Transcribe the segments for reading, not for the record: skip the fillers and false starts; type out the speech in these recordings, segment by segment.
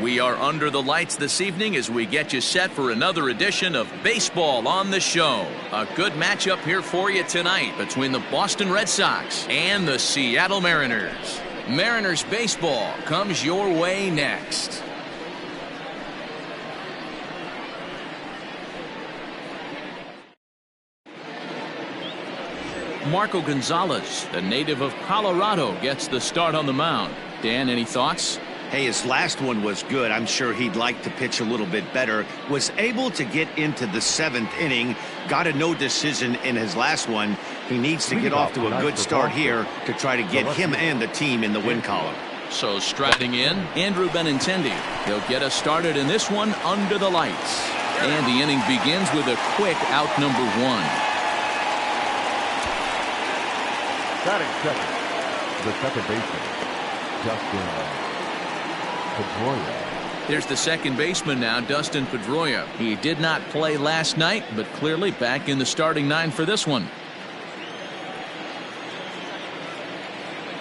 We are under the lights this evening as we get you set for another edition of Baseball on the Show. A good matchup here for you tonight between the Boston Red Sox and the Seattle Mariners. Mariners baseball comes your way next. Marco Gonzalez, the native of Colorado, gets the start on the mound. Dan, any thoughts? Hey, his last one was good. I'm sure he'd like to pitch a little bit better. Was able to get into the 7th inning. Got a no decision in his last one. He needs to get off to a good start here to try to get him and the team in the win column. So striding in, Andrew Benintendi. He'll get us started in this one under the lights. And the inning begins with a quick out number 1. Batting second, the second baseman, Dustin Pedroia. There's the second baseman now, Dustin Pedroia. He did not play last night, but clearly back in the starting 9 for this one.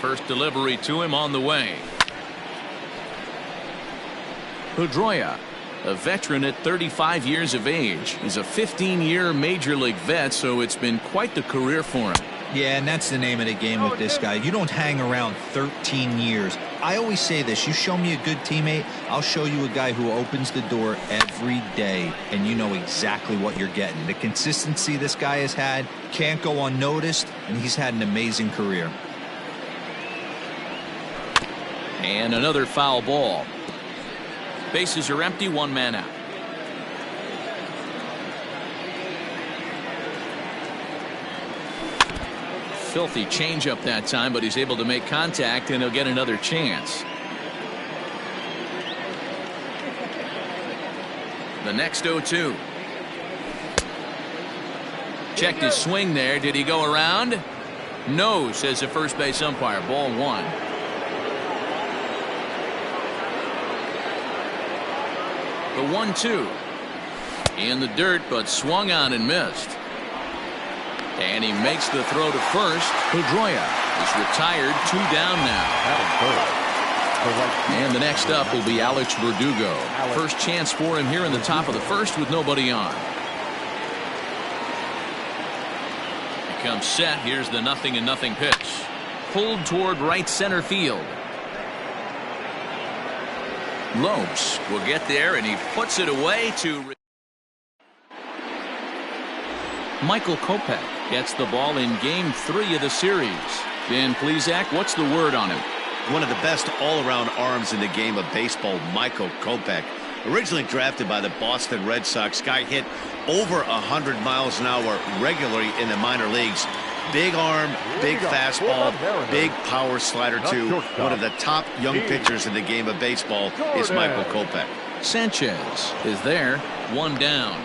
First delivery to him on the way. Pedroia, a veteran at 35 years of age. He's a 15-year major league vet, so it's been quite the career for him. Yeah, and that's the name of the game with this guy. You don't hang around 13 years. I always say this, you show me a good teammate, I'll show you a guy who opens the door every day, and you know exactly what you're getting. The consistency this guy has had can't go unnoticed, and he's had an amazing career. And another foul ball. Bases are empty, 1 man out. Filthy changeup that time, but he's able to make contact, and he'll get another chance. The next 0-2. Checked his swing there. Did he go around? No, says the first base umpire. Ball 1. The 1-2. In the dirt, but swung on and missed. And he makes the throw to first. Pedroia is retired, 2 down now. And the next up will be Alex Verdugo. First chance for him here in the top of the first with nobody on. He comes set. Here's the 0-0 pitch. Pulled toward right center field. Lopes will get there, and he puts it away to Michael Kopech. Gets the ball in game 3 of the series. Dan Plesac, what's the word on him? One of the best all-around arms in the game of baseball, Michael Kopech. Originally drafted by the Boston Red Sox, guy hit over 100 miles an hour regularly in the minor leagues. Big arm, big fastball, big power slider too. One of the top young pitchers in the game of baseball is Michael Kopech. Sanchez is there, 1 down.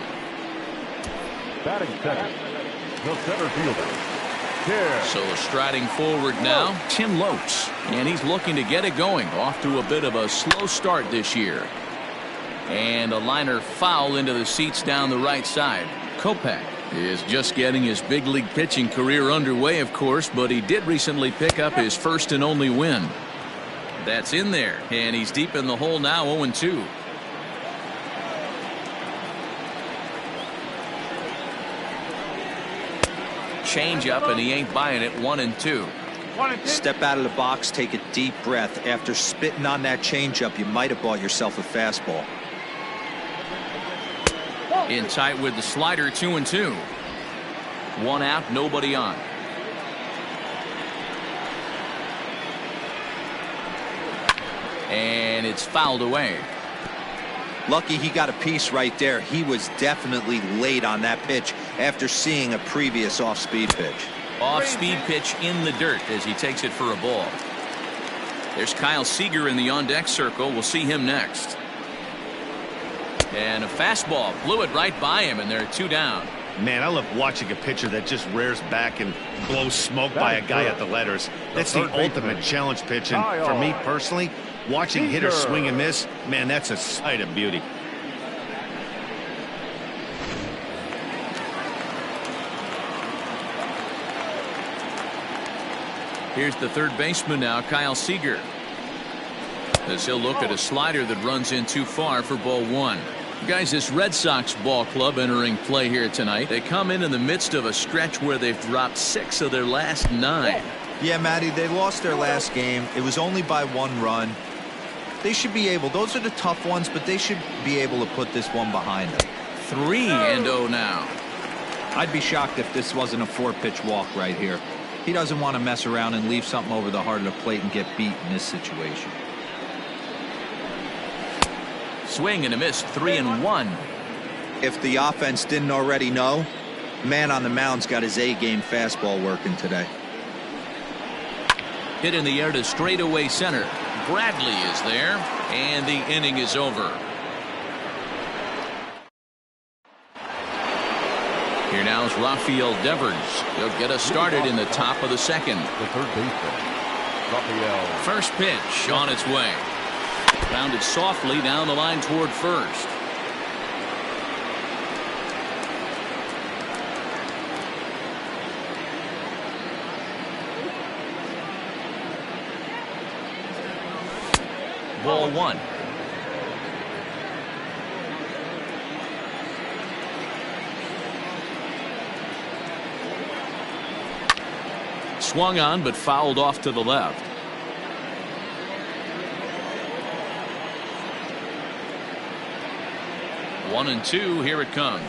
Batting second, the center fielder. So striding forward now, Tim Lopes, and he's looking to get it going. Off to a bit of a slow start this year. And a liner foul into the seats down the right side. Kopech is just getting his big league pitching career underway, of course, but he did recently pick up his first and only win. That's in there, and he's deep in the hole now, 0-2. Change up, and he ain't buying it. 1-2. Step out of the box, take a deep breath. After spitting on that changeup, you might have bought yourself a fastball. In tight with the slider, 2-2. 1 out, nobody on. And it's fouled away. Lucky he got a piece right there. He was definitely late on that pitch after seeing a previous off-speed pitch. Off-speed pitch in the dirt as he takes it for a ball. There's Kyle Seager in the on-deck circle. We'll see him next. And a fastball blew it right by him, and there are 2 down. Man, I love watching a pitcher that just rears back and blows smoke by a guy at the letters. That's the ultimate challenge pitch, and for me personally, watching hitters swing and miss, man, that's a sight of beauty. Here's the third baseman now, Kyle Seager. as he'll look at a slider that runs in too far for ball one. Guys, this Red Sox ball club entering play here tonight. They come in the midst of a stretch where they've dropped 6 of their last 9. Yeah, Matty, they lost their last game. It was only by 1 run. They should be able, those are the tough ones, but they should be able to put this one behind them. 3-0 now. I'd be shocked if this wasn't a 4-pitch walk right here. He doesn't want to mess around and leave something over the heart of the plate and get beat in this situation. Swing and a miss, 3-1. If the offense didn't already know, man on the mound's got his A-game fastball working today. Hit in the air to straightaway center. Bradley is there, and the inning is over. Here now is Rafael Devers. He'll get us started in the top of the second. The third baseman, Rafael. First pitch on its way. Grounded softly down the line toward first. Ball one. Swung on but fouled off to the left. One and two, here it comes.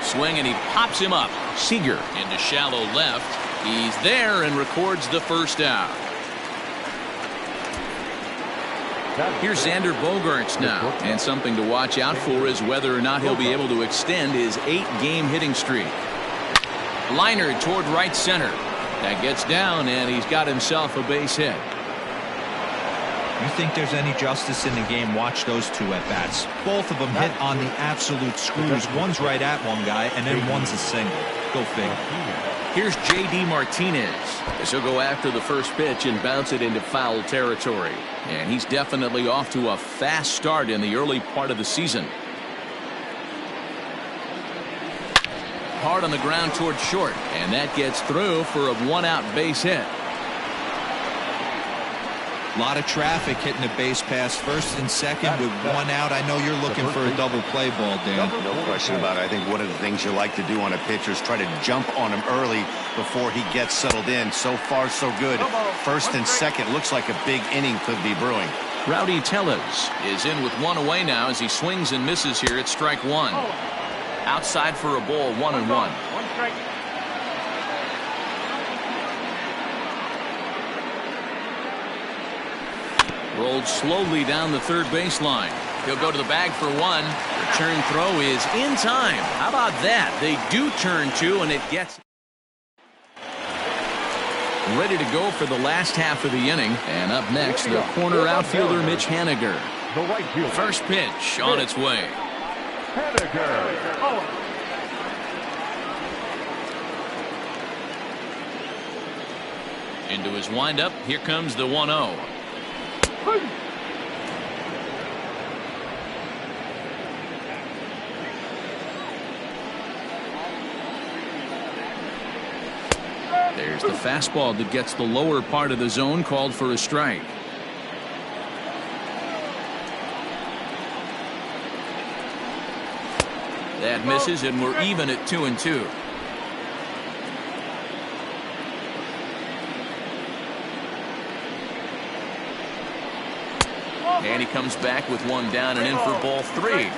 Swing and he pops him up. Seager into shallow left. He's there and records the first out. Here's Xander Bogaerts now, and something to watch out for is whether or not he'll be able to extend his 8-game hitting streak. Liner toward right center. That gets down, and he's got himself a base hit. You think there's any justice in the game? Watch those two at bats. Both of them hit on the absolute screws. One's right at one guy, and then one's a single. Go figure. Here's J.D. Martinez as he'll go after the first pitch and bounce it into foul territory. And he's definitely off to a fast start in the early part of the season. Hard on the ground toward short, and that gets through for a 1-out base hit. A lot of traffic hitting the base pass first and second with 1 out. I know you're looking for a double play ball, Dan. No question about it. I think one of the things you like to do on a pitcher is try to jump on him early before he gets settled in. So far, so good. First and second looks like a big inning could be brewing. Rowdy Tellez is in with 1 away now as he swings and misses here at strike 1. Outside for a ball, 1-1. 1 strike. Rolled slowly down the third baseline. He'll go to the bag for 1. Return throw is in time. How about that? They do turn 2, and it gets ready to go for the last half of the inning. And up next, the corner outfielder Mitch Haniger. The right fielder. First pitch on its way. Haniger. Into his windup. Here comes the 1-0. There's the fastball that gets the lower part of the zone, called for a strike. That misses, and we're even at 2-2. And he comes back with 1 down and in for ball 3.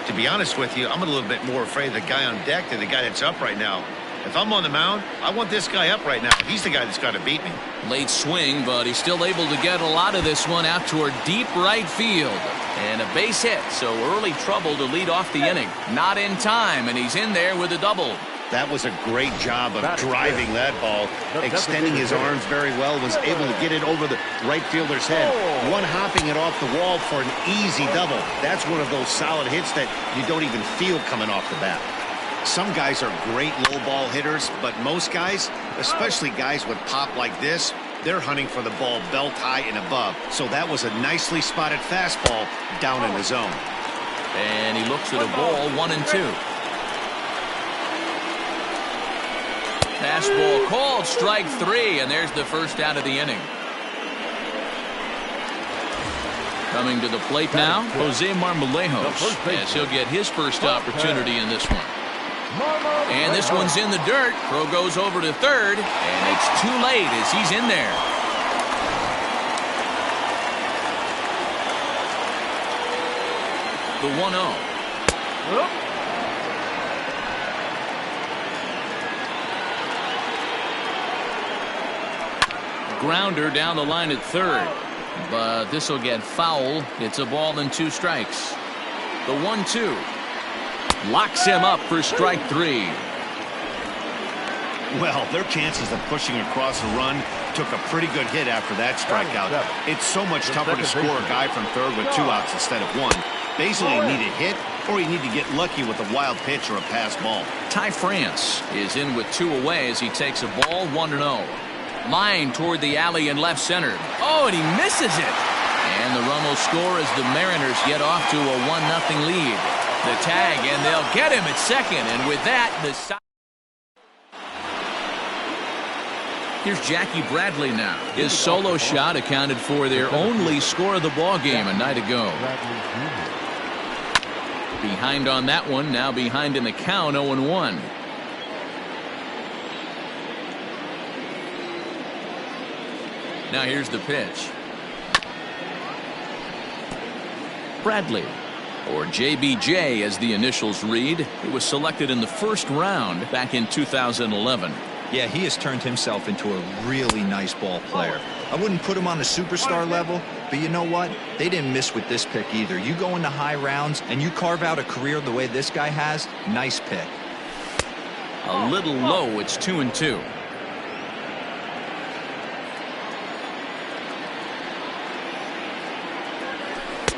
To be honest with you, I'm a little bit more afraid of the guy on deck than the guy that's up right now. If I'm on the mound, I want this guy up right now. He's the guy that's got to beat me. Late swing, but he's still able to get a lot of this one out toward deep right field. And a base hit, so early trouble to lead off the inning. Not in time, and he's in there with a double. That was a great job of driving that ball, extending his arms very well, was able to get it over the right fielder's head, one-hopping it off the wall for an easy double. That's one of those solid hits that you don't even feel coming off the bat. Some guys are great low ball hitters, but most guys, especially guys with pop like this, they're hunting for the ball belt high and above. So that was a nicely spotted fastball down in the zone. And he looks at a ball, 1-2. Fastball called, strike 3, and there's the first out of the inning. Coming to the plate now, Jose Marmolejos, as he'll get his first opportunity in this one. And this one's in the dirt. Throw goes over to third, and it's too late as he's in there. The 1-0. Grounder down the line at third, but this will get foul. It's a ball and 2 strikes. The 1-2 locks him up for strike 3. Well, their chances of pushing across a run took a pretty good hit after that strikeout. It's so much tougher to score a guy from third with 2 outs instead of 1. Basically, you need a hit or you need to get lucky with a wild pitch or a pass ball. Ty France is in with 2 away as he takes a ball, 1-0. Line toward the alley in left center. Oh, and he misses it. And the run will score as the Mariners get off to a 1-0 lead. The tag, and they'll get him at second. And with that, the here's Jackie Bradley now. His solo shot accounted for their only score of the ball game a night ago. Behind on that one, now behind in the count, 0-1. Now here's the pitch. Bradley, or JBJ as the initials read. He was selected in the first round back in 2011. Yeah, he has turned himself into a really nice ball player. I wouldn't put him on a superstar level, but you know what? They didn't miss with this pick either. You go into high rounds and you carve out a career the way this guy has, nice pick. A little low, it's 2-2.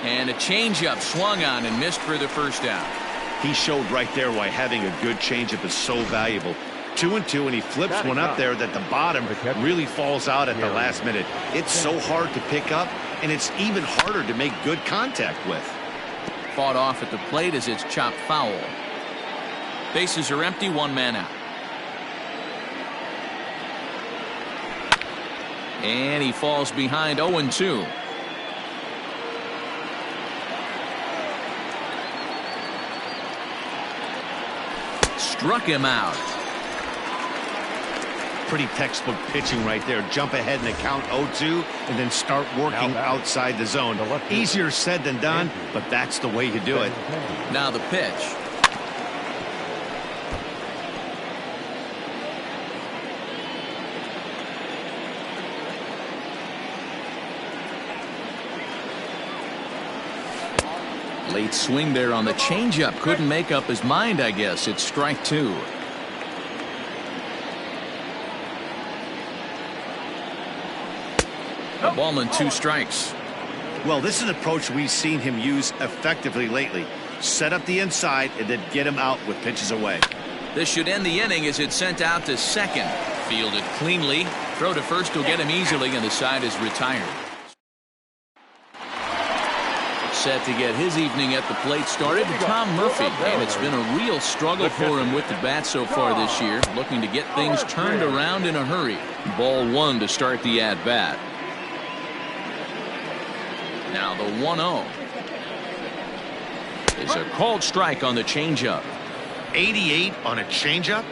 And a changeup swung on and missed for the first out. He showed right there why having a good changeup is so valuable. 2-2, and he flips one up there that the bottom really falls out at the last minute. It's so hard to pick up, and it's even harder to make good contact with. Fought off at the plate as it's chopped foul. Bases are empty, 1 man out. And he falls behind, 0-2. Struck him out. Pretty textbook pitching right there. Jump ahead in the count 0-2 and then start working outside the zone. Easier said than done, but that's the way you do it. Now the pitch. Late swing there on the changeup. Couldn't make up his mind, I guess. It's strike 2. A ball and 2 strikes. Well, this is an approach we've seen him use effectively lately. Set up the inside and then get him out with pitches away. This should end the inning as it's sent out to second. Fielded cleanly. Throw to first will get him easily, and the side is retired. Set to get his evening at the plate started, Tom Murphy, and it's been a real struggle for him with the bat so far this year, looking to get things turned around in a hurry. Ball 1 to start the at-bat. Now the 1-0 is a called strike on the changeup. 88 on a changeup?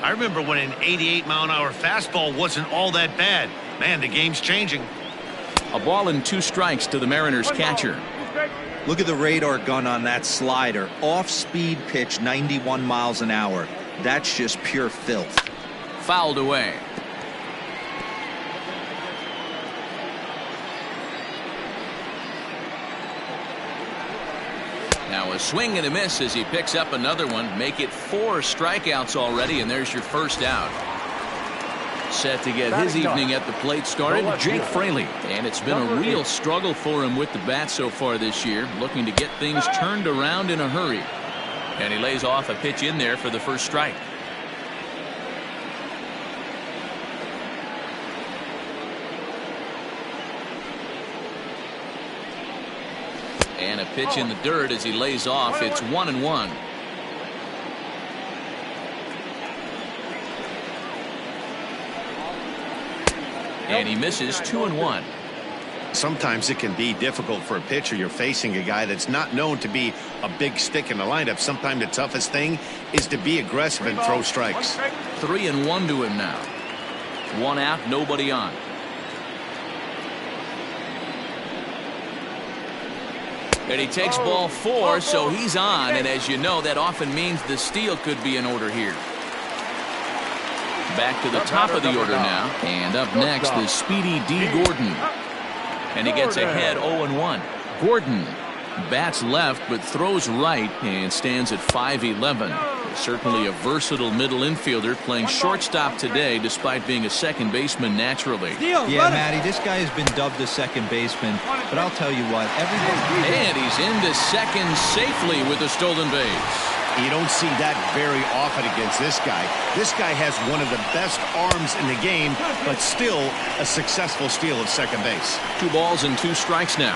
I remember when an 88-mile-an-hour fastball wasn't all that bad. Man, the game's changing. A ball and 2 strikes to the Mariners catcher. Look at the radar gun on that slider. Off-speed pitch, 91 miles an hour. That's just pure filth. Fouled away. Now a swing and a miss as he picks up another one. Make it 4 strikeouts already, and there's your first out. Set to get his evening at the plate started, Jake Fraley. And it's been a real struggle for him with the bat so far this year, looking to get things turned around in a hurry. And he lays off a pitch in there for the first strike. And a pitch in the dirt as he lays off. It's 1-1. And he misses 2-1. Sometimes it can be difficult for a pitcher. You're facing a guy that's not known to be a big stick in the lineup. Sometimes the toughest thing is to be aggressive and throw strikes. 3-1 to him now. 1 out, nobody on. And he takes ball 4, so he's on. And as you know, that often means the steal could be in order here. Back to the top of the order now. And up next is Speedy D. Gordon. And he gets ahead 0-1. Gordon bats left but throws right and stands at 5'11". Certainly a versatile middle infielder, playing shortstop today despite being a second baseman naturally. Yeah, Matty, this guy has been dubbed a second baseman, but I'll tell you what, everybody... And he's into second safely with a stolen base. You don't see that very often against this guy. This guy has one of the best arms in the game, but still a successful steal of second base. 2 balls and 2 strikes now.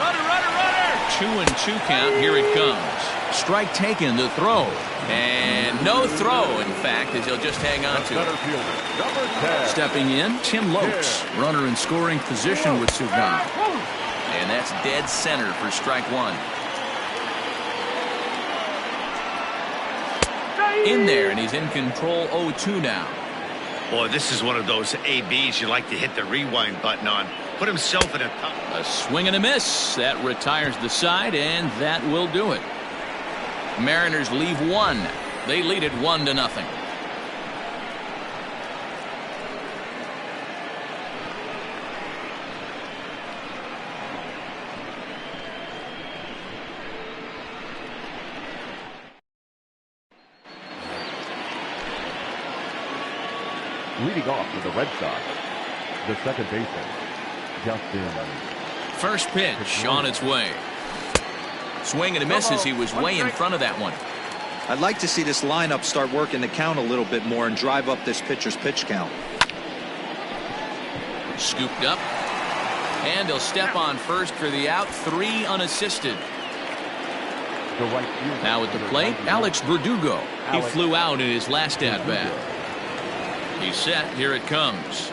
2-2 count. Here it comes. Strike taken, the throw. And no throw, in fact, as he'll just hang on to it. Stepping in, Tim Lopes. Runner in scoring position with Sugan. And that's dead center for strike 1. In there, and he's in control 0-2 now. Boy, this is one of those ABs you like to hit the rewind button on. Put himself in a... A swing and a miss. That retires the side, and that will do it. Mariners leave 1. They lead it 1-0. Leading off for the Red Sox, the second baseman, Justin. First pitch on its way. Swing and a miss as he was way in front of that one. I'd like to see this lineup start working the count a little bit more and drive up this pitcher's pitch count. Scooped up. And he'll step on first for the out. 3 unassisted. Now at the plate, Alex Verdugo. He flew out in his last at-bat. He's set. Here it comes.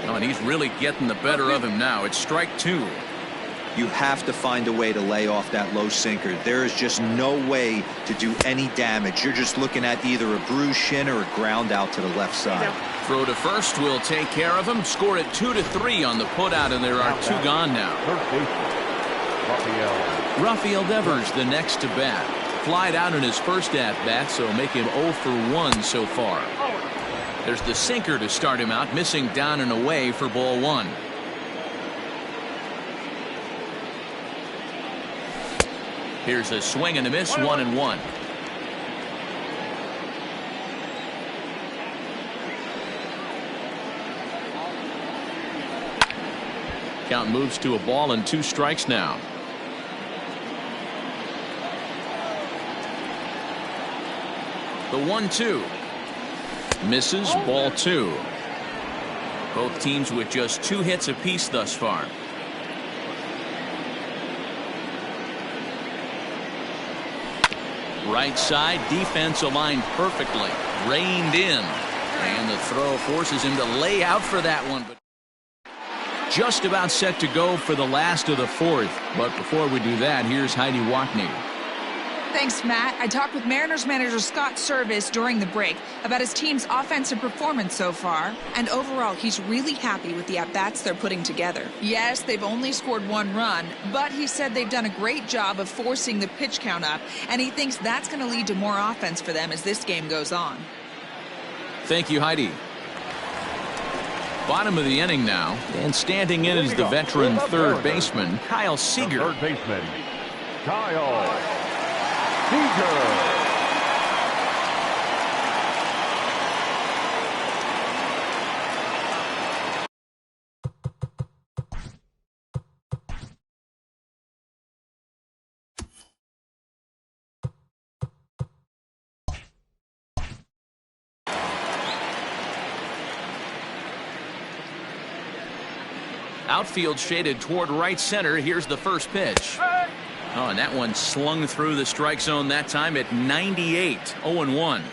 Oh, and he's really getting the better of him now. It's strike 2. You have to find a way to lay off that low sinker. There is just no way to do any damage. You're just looking at either a bruised shin or a ground out to the left side. Throw to first will take care of him. Score it 2-3 on the putout, and there are 2 gone now. Rafael Devers the next to bat. Flied out in his first at-bat, so make him 0 for 1 so far. There's the sinker to start him out, missing down and away for ball 1. Here's a swing and a miss, 1-1. Count moves to a ball and 2 strikes now. The 1-2. Misses, ball 2. Both teams with just 2 hits apiece thus far. Right side, defense aligned perfectly. Reined in. And the throw forces him to lay out for that one. But just about set to go for the last of the 4th. But before we do that, here's Heidi Watney. Thanks, Matt. I talked with Mariners manager Scott Service during the break about his team's offensive performance so far. And overall, he's really happy with the at-bats they're putting together. Yes, they've only scored 1 run, but he said they've done a great job of forcing the pitch count up, and he thinks that's going to lead to more offense for them as this game goes on. Thank you, Heidi. Bottom of the inning now, and standing in is the veteran third baseman, Kyle Seager. Third baseman, Kyle Seager. Outfield shaded toward right center. Here's the first pitch. Oh, and that one slung through the strike zone that time at 98. 0-1.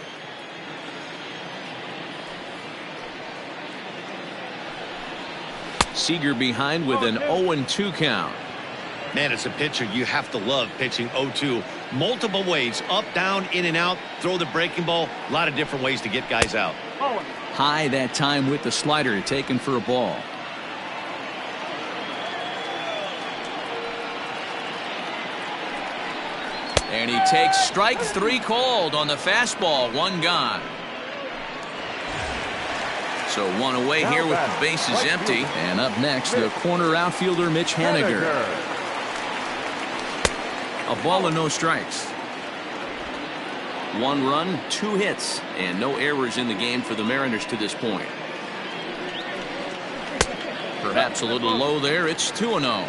Seager behind with an 0-2 count. Man, it's a pitcher you have to love pitching 0-2. Multiple ways, up, down, in and out, throw the breaking ball. A lot of different ways to get guys out. High that time with the slider taken for a ball. And he takes strike 3 called on the fastball. 1 gone. So 1 away here with the bases empty. And up next, the corner outfielder Mitch Haniger. A ball and no strikes. 1 run, 2 hits, and no errors in the game for the Mariners to this point. Perhaps a little low there. It's 2-0.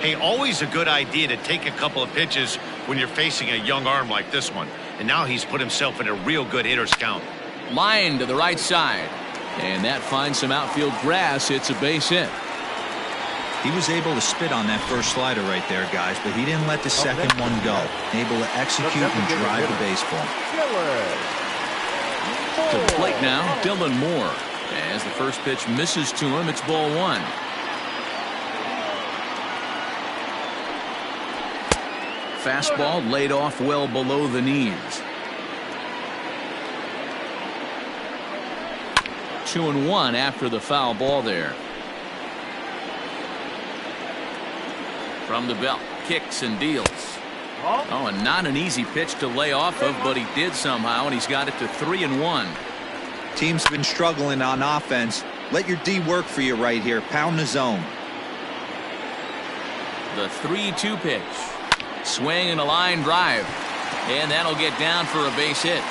Hey, always a good idea to take a couple of pitches when you're facing a young arm like this one. And now he's put himself in a real good hitter's count. Line to the right side. And that finds some outfield grass. It's a base hit. He was able to spit on that first slider right there, guys, but he didn't let the second one go. Able to execute and drive the baseball. To the plate now, Dylan Moore. As the first pitch misses to him, it's ball 1. Fastball laid off well below the knees. 2-1 after the foul ball there. From the belt, kicks and deals. Oh, and not an easy pitch to lay off of, but he did somehow, and he's got it to 3-1. Team's been struggling on offense. Let your D work for you right here. Pound the zone. The 3-2 pitch. Swing and a line drive. And that'll get down for a base hit.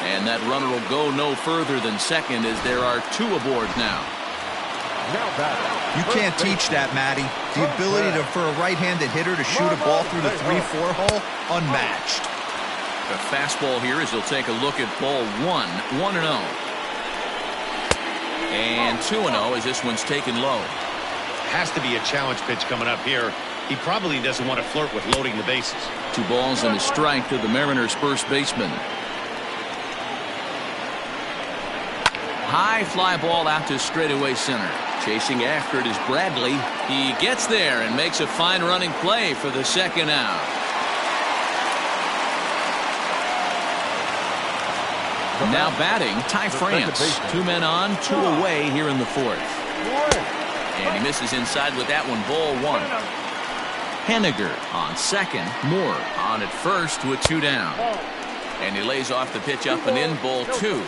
And that runner will go no further than second as there are 2 aboard now. You can't teach that, Matty. The ability for a right-handed hitter to shoot a ball through the 3-4 hole, unmatched. The fastball here as he'll take a look at ball 1, 1-0. And 2-0 as this one's taken low. Has to be a challenge pitch coming up here. He probably doesn't want to flirt with loading the bases. 2 balls and a strike to the Mariners' first baseman. High fly ball out to straightaway center. Chasing after it is Bradley. He gets there and makes a fine running play for the second out. Now batting, Ty France. 2 men on, 2 away here in the 4th. And he misses inside with that one, ball 1. Haniger on second. Moore on at first with 2 down. And he lays off the pitch up and in, ball 2.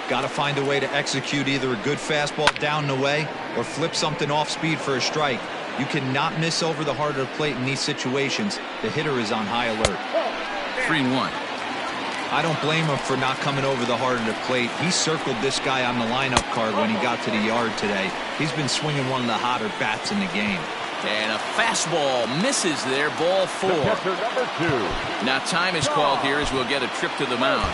Got to find a way to execute either a good fastball down the way or flip something off speed for a strike. You cannot miss over the heart of the plate in these situations. The hitter is on high alert. 3-1. I don't blame him for not coming over the heart of the plate. He circled this guy on the lineup card when he got to the yard today. He's been swinging one of the hotter bats in the game. And a fastball misses there, ball 4. Now time is called here as we'll get a trip to the mound.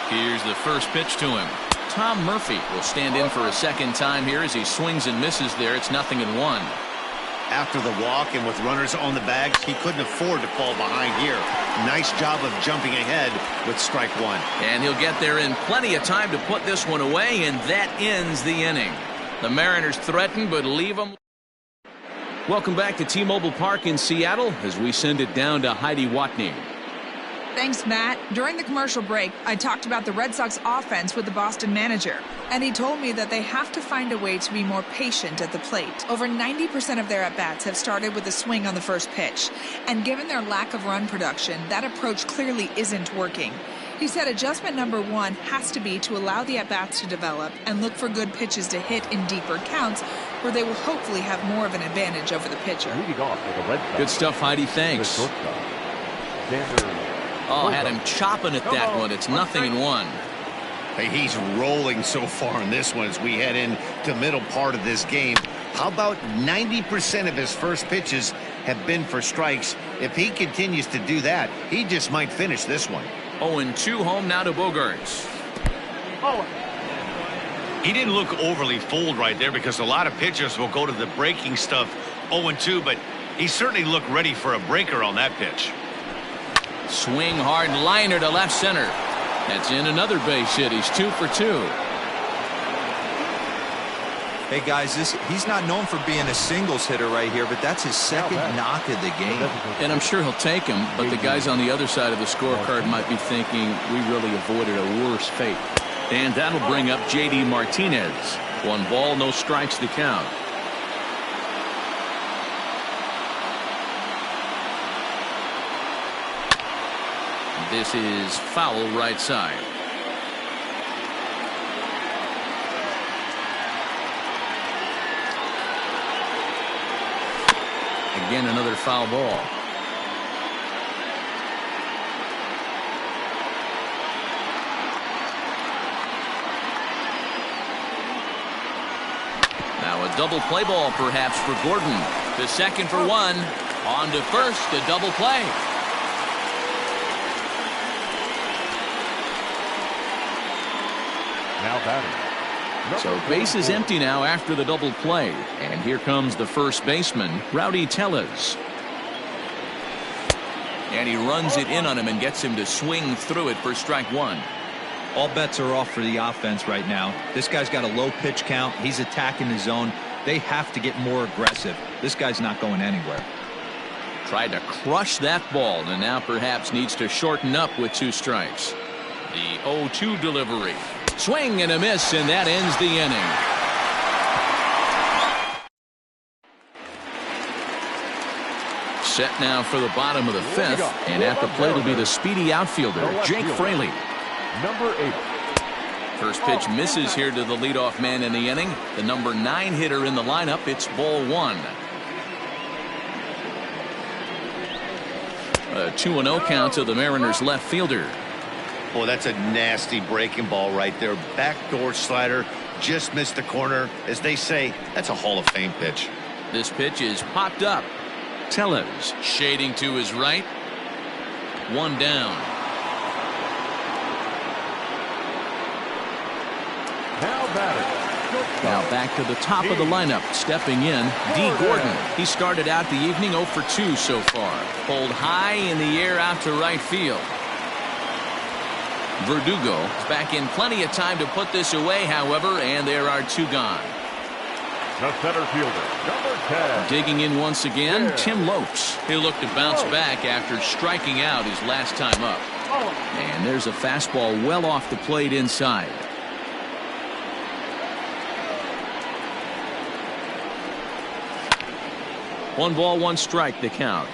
Here's the first pitch to him. Tom Murphy will stand in for a second time here as he swings and misses there. It's 0-1. After the walk and with runners on the bags, he couldn't afford to fall behind here. Nice job of jumping ahead with strike 1. And he'll get there in plenty of time to put this one away, and that ends the inning. The Mariners threaten, but leave them. Welcome back to T-Mobile Park in Seattle as we send it down to Heidi Watney. Thanks, Matt. During the commercial break, I talked about the Red Sox offense with the Boston manager, and he told me that they have to find a way to be more patient at the plate. Over 90% of their at-bats have started with a swing on the first pitch, and given their lack of run production, that approach clearly isn't working. He said adjustment number one has to be to allow the at-bats to develop and look for good pitches to hit in deeper counts where they will hopefully have more of an advantage over the pitcher. Leading off with the Red Sox. Good stuff, Heidi. Thanks. Oh, had him chopping at that one. It's 0-1. Hey, he's rolling so far in this one as we head into the middle part of this game. How about 90% of his first pitches have been for strikes? If he continues to do that, he just might finish this one. 0-2 home now to Bogaerts. He didn't look overly fooled right there because a lot of pitchers will go to the breaking stuff 0-2, but he certainly looked ready for a breaker on that pitch. Swing hard liner to left center. That's in another base hit. He's 2 for 2. Hey guys, he's not known for being a singles hitter right here, but that's his second knock of the game. And I'm sure he'll take him, but the guys on the other side of the scorecard might be thinking we really avoided a worse fate. And that'll bring up J.D. Martinez. 1 ball, no strikes to count. This is foul right side. Again, another foul ball. Now a double play ball perhaps for Gordon. The second for 1. On to first, a double play. Now batting. So base is empty now after the double play. And here comes the first baseman, Rowdy Tellez. And he runs it in on him and gets him to swing through it for strike 1. All bets are off for the offense right now. This guy's got a low pitch count. He's attacking the zone. They have to get more aggressive. This guy's not going anywhere. Tried to crush that ball and now perhaps needs to shorten up with 2 strikes. The 0-2 delivery. Swing and a miss, and that ends the inning. Set now for the bottom of the 5th, and at the plate will be the speedy outfielder, Jake Fraley. Number 8. First pitch misses here to the leadoff man in the inning. The number 9 hitter in the lineup. It's ball 1. A 2-0 count to the Mariners left fielder. Boy, that's a nasty breaking ball right there. Backdoor slider, just missed the corner. As they say, that's a Hall of Fame pitch. This pitch is popped up. Tellez shading to his right. 1 down. Now batting. Now back to the top of the lineup. Stepping in, D. Gordon. He started out the evening 0 for 2 so far. Pulled high in the air out to right field. Verdugo is back in plenty of time to put this away, however, and there are 2 gone. The center fielder, number 10. Digging in once again, Tim Lopes. He'll look to bounce back after striking out his last time up. And there's a fastball well off the plate inside. One ball, 1 strike, the count.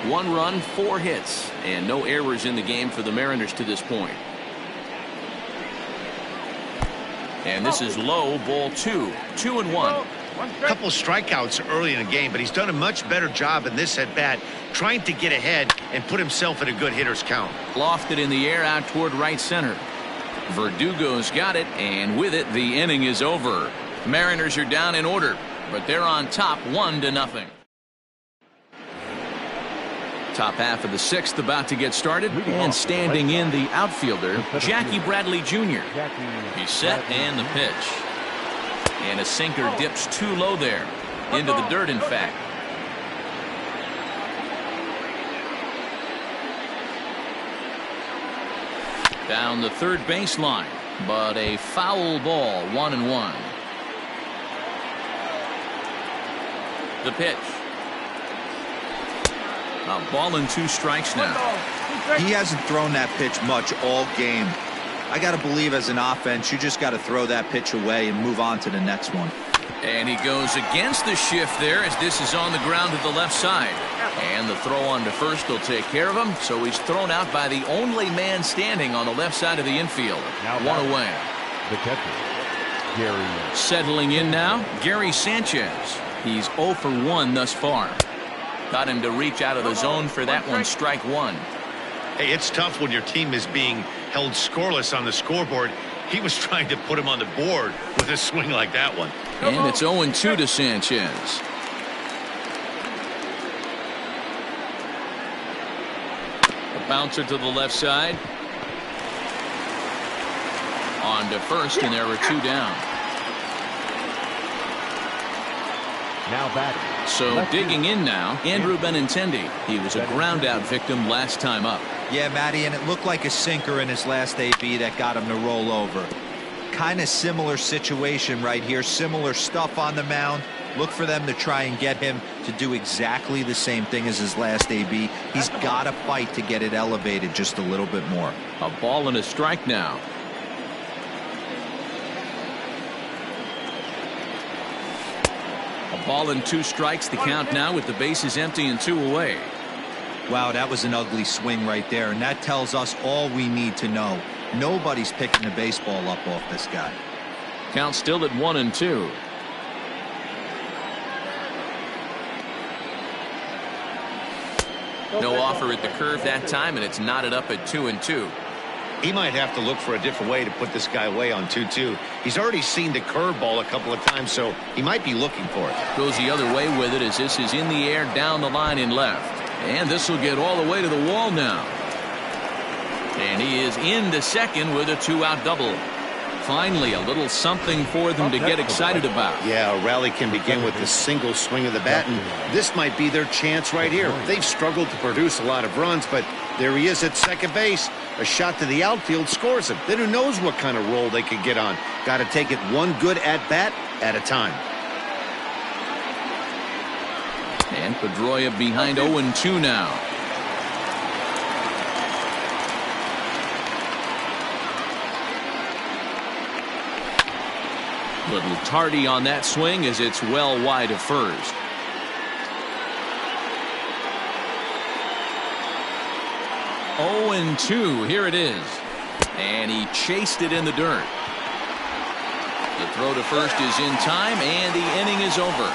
1 run, 4 hits, and no errors in the game for the Mariners to this point. And this is low, ball 2. 2-1. A couple strikeouts early in the game, but he's done a much better job in this at-bat trying to get ahead and put himself in a good hitter's count. Lofted in the air out toward right center. Verdugo's got it, and with it, the inning is over. Mariners are down in order, but they're on top 1-0. Top half of the 6th about to get started, and standing in the outfielder, Jackie Bradley Jr. He's set and the pitch. And a sinker dips too low there. Into the dirt, in fact. Down the third baseline, but a foul ball, 1-1. The pitch. A ball and 2 strikes now. He hasn't thrown that pitch much all game. I got to believe as an offense, you just got to throw that pitch away and move on to the next one. And he goes against the shift there as this is on the ground to the left side. And the throw on to first will take care of him. So he's thrown out by the only man standing on the left side of the infield. Now One away. The catcher, Gary. Settling in now, Gary Sanchez. He's 0 for 1 thus far. Got him to reach out of the zone for that one, strike one. Hey, it's tough when your team is being held scoreless on the scoreboard. He was trying to put him on the board with a swing like that one. And it's 0-2 to Sanchez. A bouncer to the left side. On to first, and there are 2 down. Now batting. So digging in now, Andrew Benintendi. He was a ground out victim last time up. Yeah, Matty, and it looked like a sinker in his last AB that got him to roll over. Kind of similar situation right here. Similar stuff on the mound. Look for them to try and get him to do exactly the same thing as his last AB. He's got to fight to get it elevated just a little bit more. A ball and a strike now. A ball and 2 strikes, the count now with the bases empty and 2 away. Wow, that was an ugly swing right there, and that tells us all we need to know. Nobody's picking the baseball up off this guy. Count still at 1-2. No offer at the curve that time, and it's knotted up at 2-2. He might have to look for a different way to put this guy away on 2-2. He's already seen the curveball a couple of times, so he might be looking for it. Goes the other way with it as this is in the air down the line in left. And this will get all the way to the wall now. And he is into second with a 2-out double. Finally, a little something for them to get excited about. Yeah, a rally can begin with a single swing of the bat, and this might be their chance right here. They've struggled to produce a lot of runs, but there he is at second base. A shot to the outfield scores him. Then who knows what kind of roll they could get on. Got to take it one good at-bat at a time. And Pedroia behind 0-2 now. Little tardy on that swing as it's well wide of first. Oh, and 2. Here it is. And he chased it in the dirt. The throw to first is in time, and the inning is over.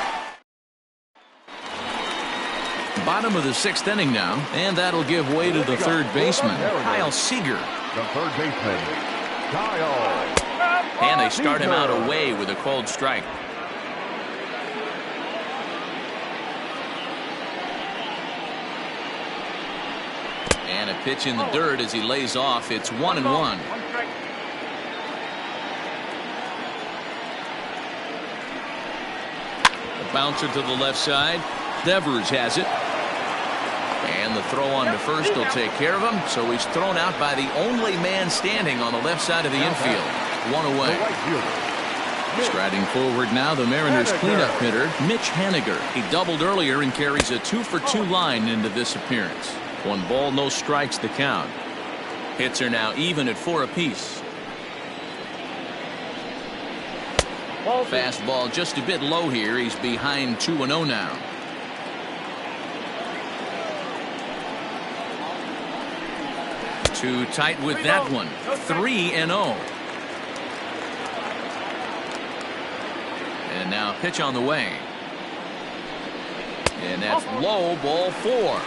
Bottom of the 6th inning now, and that'll give way to the third baseman, Kyle Seager. The third baseman, Kyle. And they start him out away with a cold strike. And a pitch in the dirt as he lays off. It's 1-1. A bouncer to the left side. Devers has it. And the throw on to first will take care of him. So he's thrown out by the only man standing on the left side of the infield. 1 away. Striding forward now, the Mariners cleanup hitter, Mitch Haniger. He doubled earlier and carries a 2-for-2 line into this appearance. 1 ball, no strikes the count. Hits are now even at 4 apiece. Fastball just a bit low here. He's behind 2-0 now. Too tight with that one. 3-0. And now pitch on the way. And that's low, ball 4.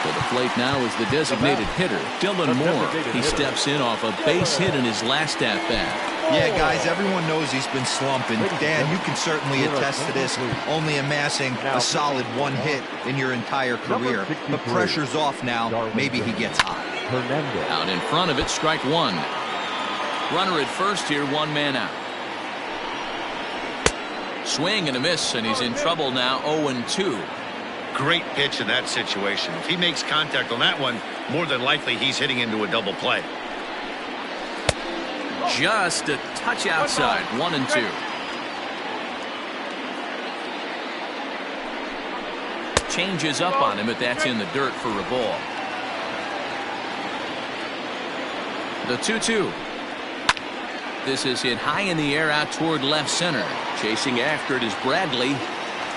To the plate now is the designated hitter, Dylan Moore. He steps in off a base hit in his last at-bat. Yeah, guys, everyone knows he's been slumping. Dan, you can certainly attest to this, only amassing a solid 1 hit in your entire career. But pressure's off now. Maybe he gets hot. Out in front of it, strike 1. Runner at first here, 1 man out. Swing and a miss, and he's in trouble now, 0-2. Great pitch in that situation. If he makes contact on that one, more than likely he's hitting into a double play. Just a touch outside, 1-2. Changes up on him, but that's in the dirt for a ball. The 2-2. This is hit high in the air out toward left center. Chasing after it is Bradley.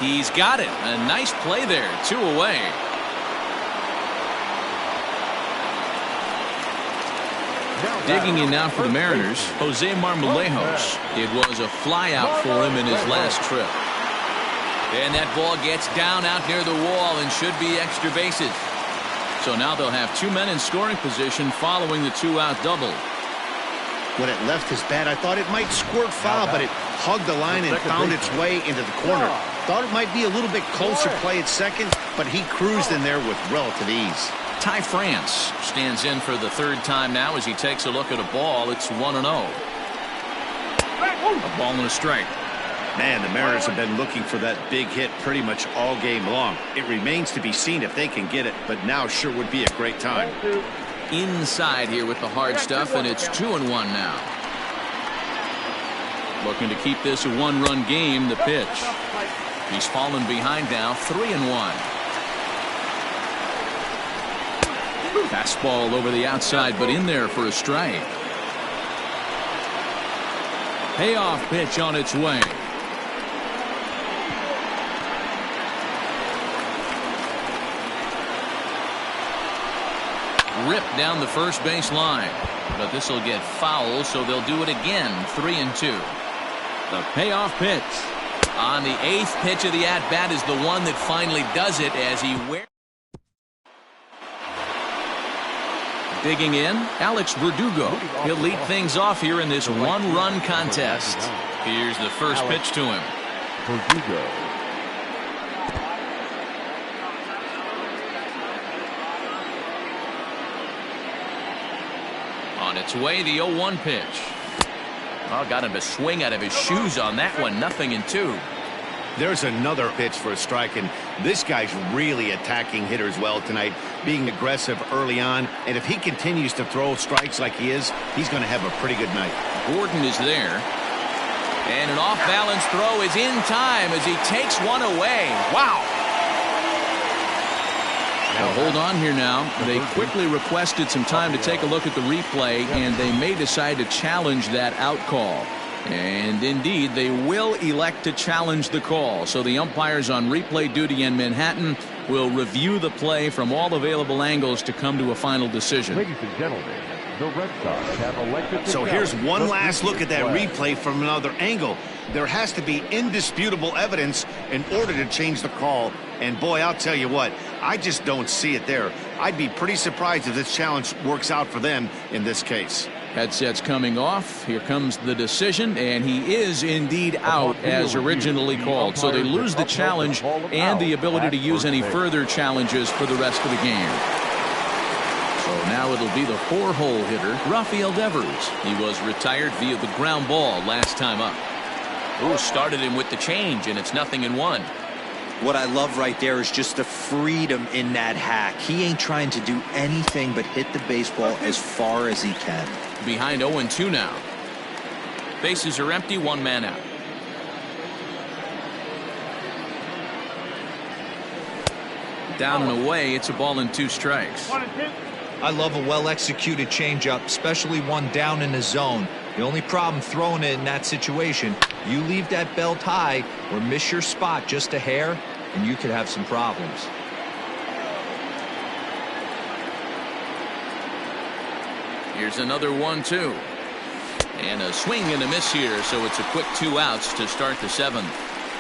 He's got it. A nice play there. 2 away. Digging in now for the Mariners, Jose Marmolejos. It was a fly out for him in his last trip. And that ball gets down out near the wall and should be extra bases. So now they'll have 2 men in scoring position following the 2-out double. When it left his bat, I thought it might squirt foul, but it hugged the line and found its way into the corner. Thought it might be a little bit closer play at second, but he cruised in there with relative ease. Ty France stands in for the 3rd time now as he takes a look at a ball. It's 1-0. A ball and a strike. Man, the Mariners have been looking for that big hit pretty much all game long. It remains to be seen if they can get it, but now sure would be a great time. Inside here with the hard stuff, and it's 2-1 now. Looking to keep this a 1-run game. The pitch. He's fallen behind now. 3-1. Fastball over the outside, but in there for a strike. Payoff pitch on its way. Ripped down the first base line, but this will get foul, so they'll do it again. 3-2. The payoff pitch on the 8th pitch of the at-bat is the one that finally does it as he wears. Digging in, Alex Verdugo. He'll lead things off here in this 1-run contest. Here's the first pitch to him. Verdugo. On its way, the 0-1 pitch. Oh, got him to swing out of his shoes on that one. 0-2. There's another pitch for a strike, and this guy's really attacking hitters well tonight, being aggressive early on, and if he continues to throw strikes like he is, he's going to have a pretty good night. Gordon is there, and an off-balance throw is in time as he takes one away. Wow. Now hold on here now. They quickly requested some time to take a look at the replay, and they may decide to challenge that out call. And indeed, they will elect to challenge the call. So the umpires on replay duty in Manhattan will review the play from all available angles to come to a final decision. Ladies and gentlemen, the Red Sox have elected. So here's one last look at that replay from another angle. There has to be indisputable evidence in order to change the call. And boy, I'll tell you what, I just don't see it there. I'd be pretty surprised if this challenge works out for them in this case. Headsets coming off. Here comes the decision, and he is indeed out as originally called. So they lose the challenge and the ability to use any further challenges for the rest of the game. So now it'll be the 4-hole hitter, Rafael Devers. He was retired via the ground ball last time up. Who started him with the change, and it's 0-1. What I love right there is just the freedom in that hack. He ain't trying to do anything but hit the baseball as far as he can. Behind 0-2 now. Bases are empty, 1 man out. Down and away, it's a ball and 2 strikes. I love a well-executed changeup, especially one down in the zone. The only problem throwing it in that situation, you leave that belt high or miss your spot just a hair, and you could have some problems. Here's another 1-2. And a swing and a miss here, so it's a quick 2 outs to start the 7th.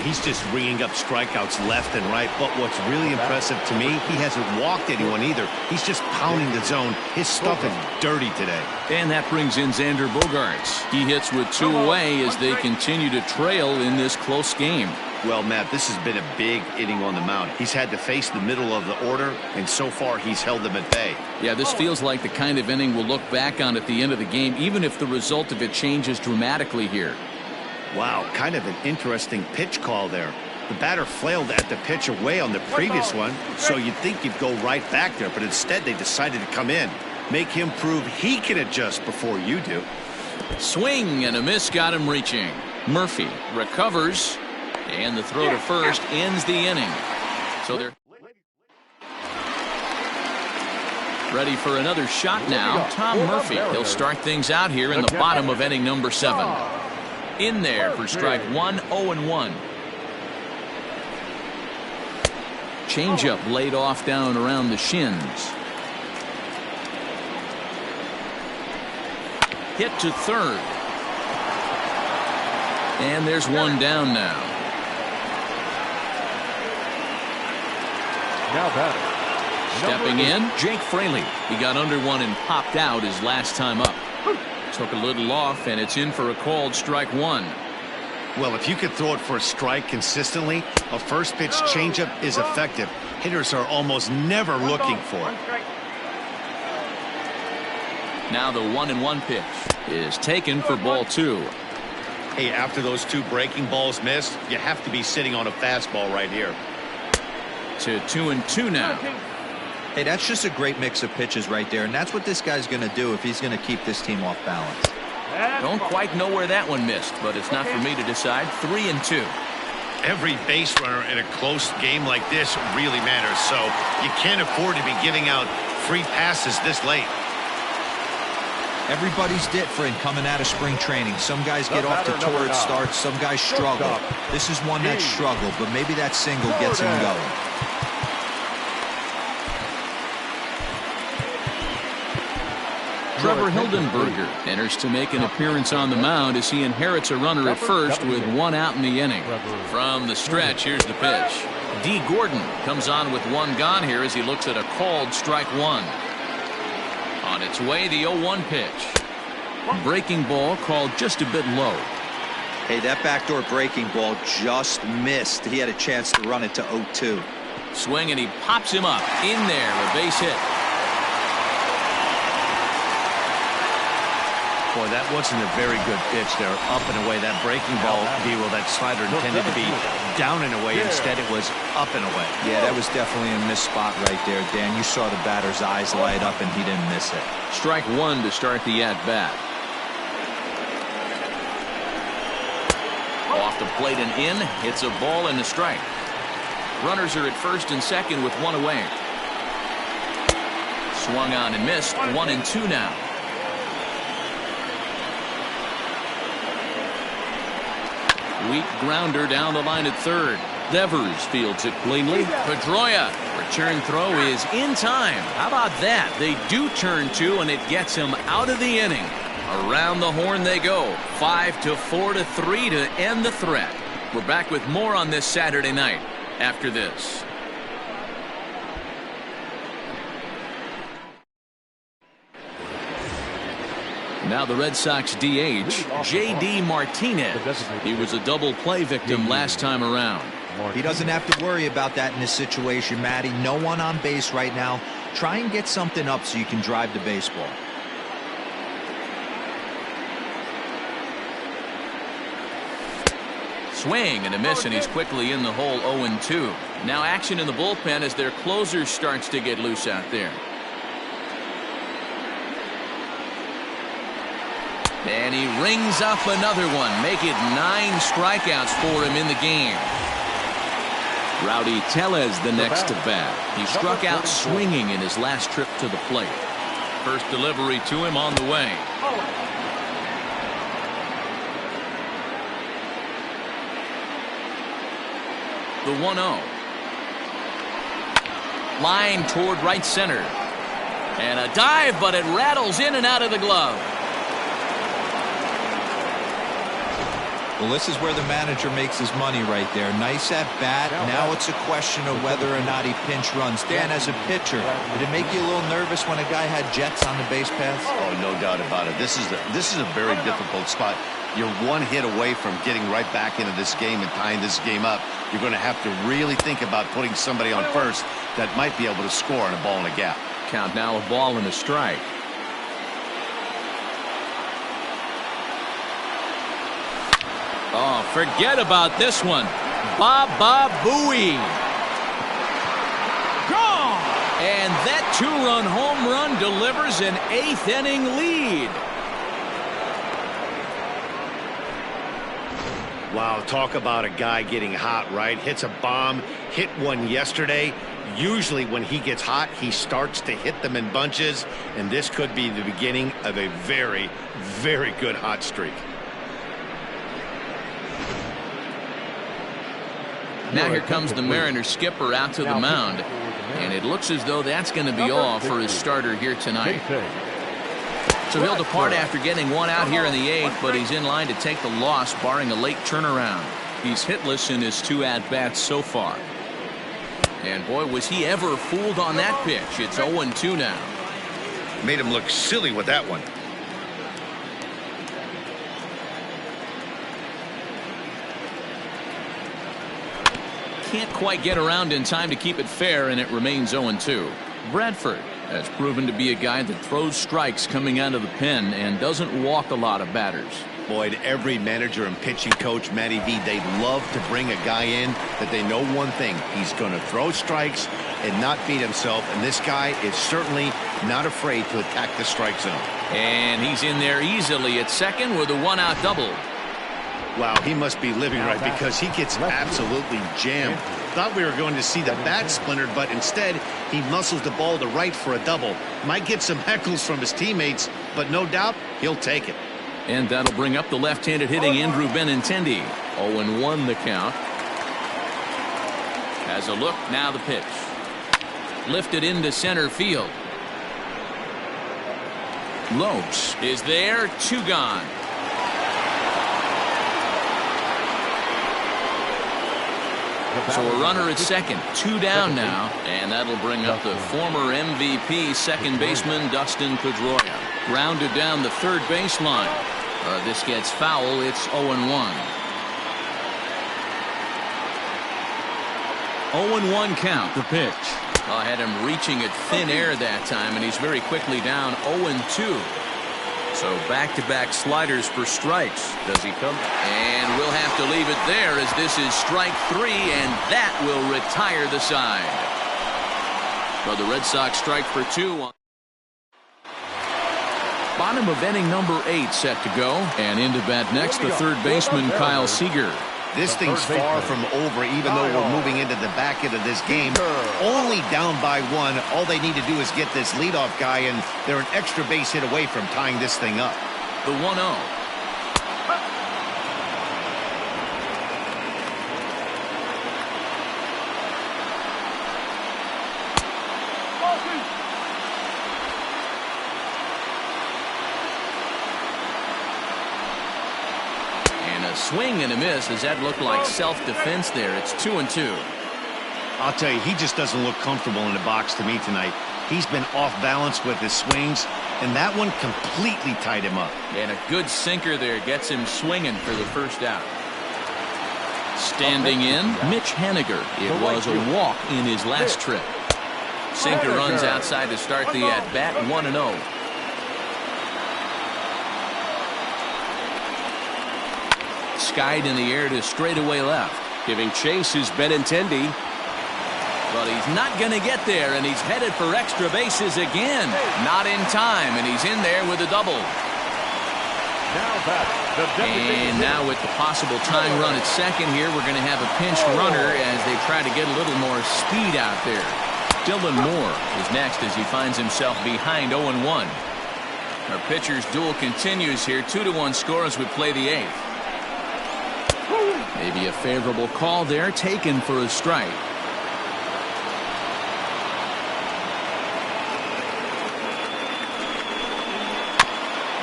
He's just ringing up strikeouts left and right, but what's really impressive to me, he hasn't walked anyone either. He's just pounding the zone. His stuff is dirty today. And that brings in Xander Bogaerts. He hits with 2 away as they continue to trail in this close game. Well, Matt, this has been a big inning on the mound. He's had to face the middle of the order, and so far he's held them at bay. Yeah, this feels like the kind of inning we'll look back on at the end of the game, even if the result of it changes dramatically here. Wow, kind of an interesting pitch call there. The batter flailed at the pitch away on the previous one, so you'd think you'd go right back there, but instead they decided to come in. Make him prove he can adjust before you do. Swing and a miss got him reaching. Murphy recovers, and the throw to first ends the inning. So they're Ready for another shot now. Tom Murphy. He'll start things out here in the bottom of inning number 7. In there for strike 1, 0-1. Changeup laid off down around the shins. Hit to third. And there's one down now. Now batting. Stepping in, Jake Fraley. He got under one and popped out his last time up. Took a little off, and it's in for a called strike 1. Well, if you could throw it for a strike consistently, a first pitch changeup is effective. Hitters are almost never looking for it. Now the 1-1 pitch is taken for ball 2. Hey, after those 2 breaking balls missed, you have to be sitting on a fastball right here. To 2-2 now. Hey, that's just a great mix of pitches right there, and that's what this guy's going to do if he's going to keep this team off balance. Don't quite know where that one missed, but it's not for me to decide. 3-2. Every base runner in a close game like this really matters, so you can't afford to be giving out free passes this late. Everybody's different coming out of spring training. Some guys get off to torrid starts, some guys struggle. This is one that struggled, but maybe that single gets him going. Trevor Hildenberger enters to make an appearance on the mound as he inherits a runner at first with 1 out in the inning. From the stretch, here's the pitch. D. Gordon comes on with 1 gone here as he looks at a called strike 1. On its way, the 0-1 pitch. Breaking ball called just a bit low. Hey, that backdoor breaking ball just missed. He had a chance to run it to 0-2. Swing, and he pops him up. In there, a base hit. Boy, that wasn't a very good pitch there. Up and away. That breaking ball, D-Will, that slider intended to be down and away. Instead, it was up and away. Yeah, that was definitely a missed spot right there, Dan. You saw the batter's eyes light up, and he didn't miss it. Strike 1 to start the at-bat. Off the plate and in. It's a ball and a strike. Runners are at first and second with 1 away. Swung on and missed. 1-2 now. Weak grounder down the line at third. Devers fields it cleanly. Pedroia. Return throw is in time. How about that? They do turn 2, and it gets him out of the inning. Around the horn they go. 5-4-3 to end the threat. We're back with more on this Saturday night after this. Now the Red Sox DH, J.D. Martinez. He was a double play victim last time around. He doesn't have to worry about that in this situation, Matty. No one on base right now. Try and get something up so you can drive the baseball. Swing and a miss, and he's quickly in the hole. 0-2. Now action in the bullpen as their closer starts to get loose out there. And he rings up another one. Make it 9 strikeouts for him in the game. Rowdy Tellez the next to bat. He struck out swinging in his last trip to the plate. First delivery to him on the way. The 1-0. Line toward right center. And a dive, but it rattles in and out of the glove. Well, this is where the manager makes his money right there. Nice at bat. Now it's a question of whether or not he pinch runs. Dan, as a pitcher, did it make you a little nervous when a guy had jets on the base paths? Oh, no doubt about it. This is a very difficult spot. You're 1 hit away from getting right back into this game and tying this game up. You're going to have to really think about putting somebody on first that might be able to score on a ball in a gap. Count now, a ball and a strike. Oh, forget about this one. Baba Booey. Gone! And that 2-run home run delivers an 8th inning lead. Wow, talk about a guy getting hot, right? Hits a bomb, hit one yesterday. Usually when he gets hot, he starts to hit them in bunches, and this could be the beginning of a very, very good hot streak. Now here comes the Mariners skipper out to the mound, and it looks as though that's going to be all for his starter here tonight. So he'll depart after getting one out here in the 8th, but he's in line to take the loss barring a late turnaround. He's hitless in his 2 at-bats so far. And boy, was he ever fooled on that pitch. It's 0-2 now. Made him look silly with that one. Can't quite get around in time to keep it fair, and it remains 0-2. Bradford has proven to be a guy that throws strikes coming out of the pen and doesn't walk a lot of batters. Boyd, every manager and pitching coach, Matty V, they love to bring a guy in that they know one thing. He's going to throw strikes and not beat himself, and this guy is certainly not afraid to attack the strike zone. And he's in there easily at second with a 1-out double. Wow, he must be living right because he gets absolutely jammed. Thought we were going to see the bat splintered, but instead he muscles the ball to right for a double. Might get some heckles from his teammates, but no doubt he'll take it. And that'll bring up the left-handed hitting Andrew Benintendi. 0-1 the count. Has a look, now the pitch. Lifted into center field. Lopes is there, 2 gone. So a runner at second, 2 down now, and that'll bring up the former MVP second baseman Dustin Pedroia. Grounded down the third baseline. This gets foul. It's 0-1. 0-1 count. The pitch. I had him reaching at thin air that time, and he's very quickly down 0-2. So back-to-back sliders for strikes. Does he come? And we'll have to leave it there as this is strike 3, and that will retire the side. Well, the Red Sox strike for 2. Bottom of inning number 8 set to go, and into bat next the third baseman Kyle Seager. This thing's far from over, even though we're moving into the back end of this game. Only down by 1. All they need to do is get this leadoff guy, and they're an extra base hit away from tying this thing up. The 1-0. Swing and a miss. Does that look like self-defense there? It's 2-2. I'll tell you, he just doesn't look comfortable in the box to me tonight. He's been off balance with his swings, and that one completely tied him up. And a good sinker there gets him swinging for the first out. Standing in, Mitch Haniger. It was a walk in his last trip. Sinker runs outside to start the at-bat, 1-0. Skied in the air to straightaway left. Giving chase is Benintendi. But he's not going to get there, and he's headed for extra bases again. Not in time, and he's in there with a double. And now with the possible tying run at second here, we're going to have a pinch runner as they try to get a little more speed out there. Dylan Moore is next as he finds himself behind 0-1. Our pitcher's duel continues here. 2-1 score as we play the 8th. Maybe a favorable call there, taken for a strike.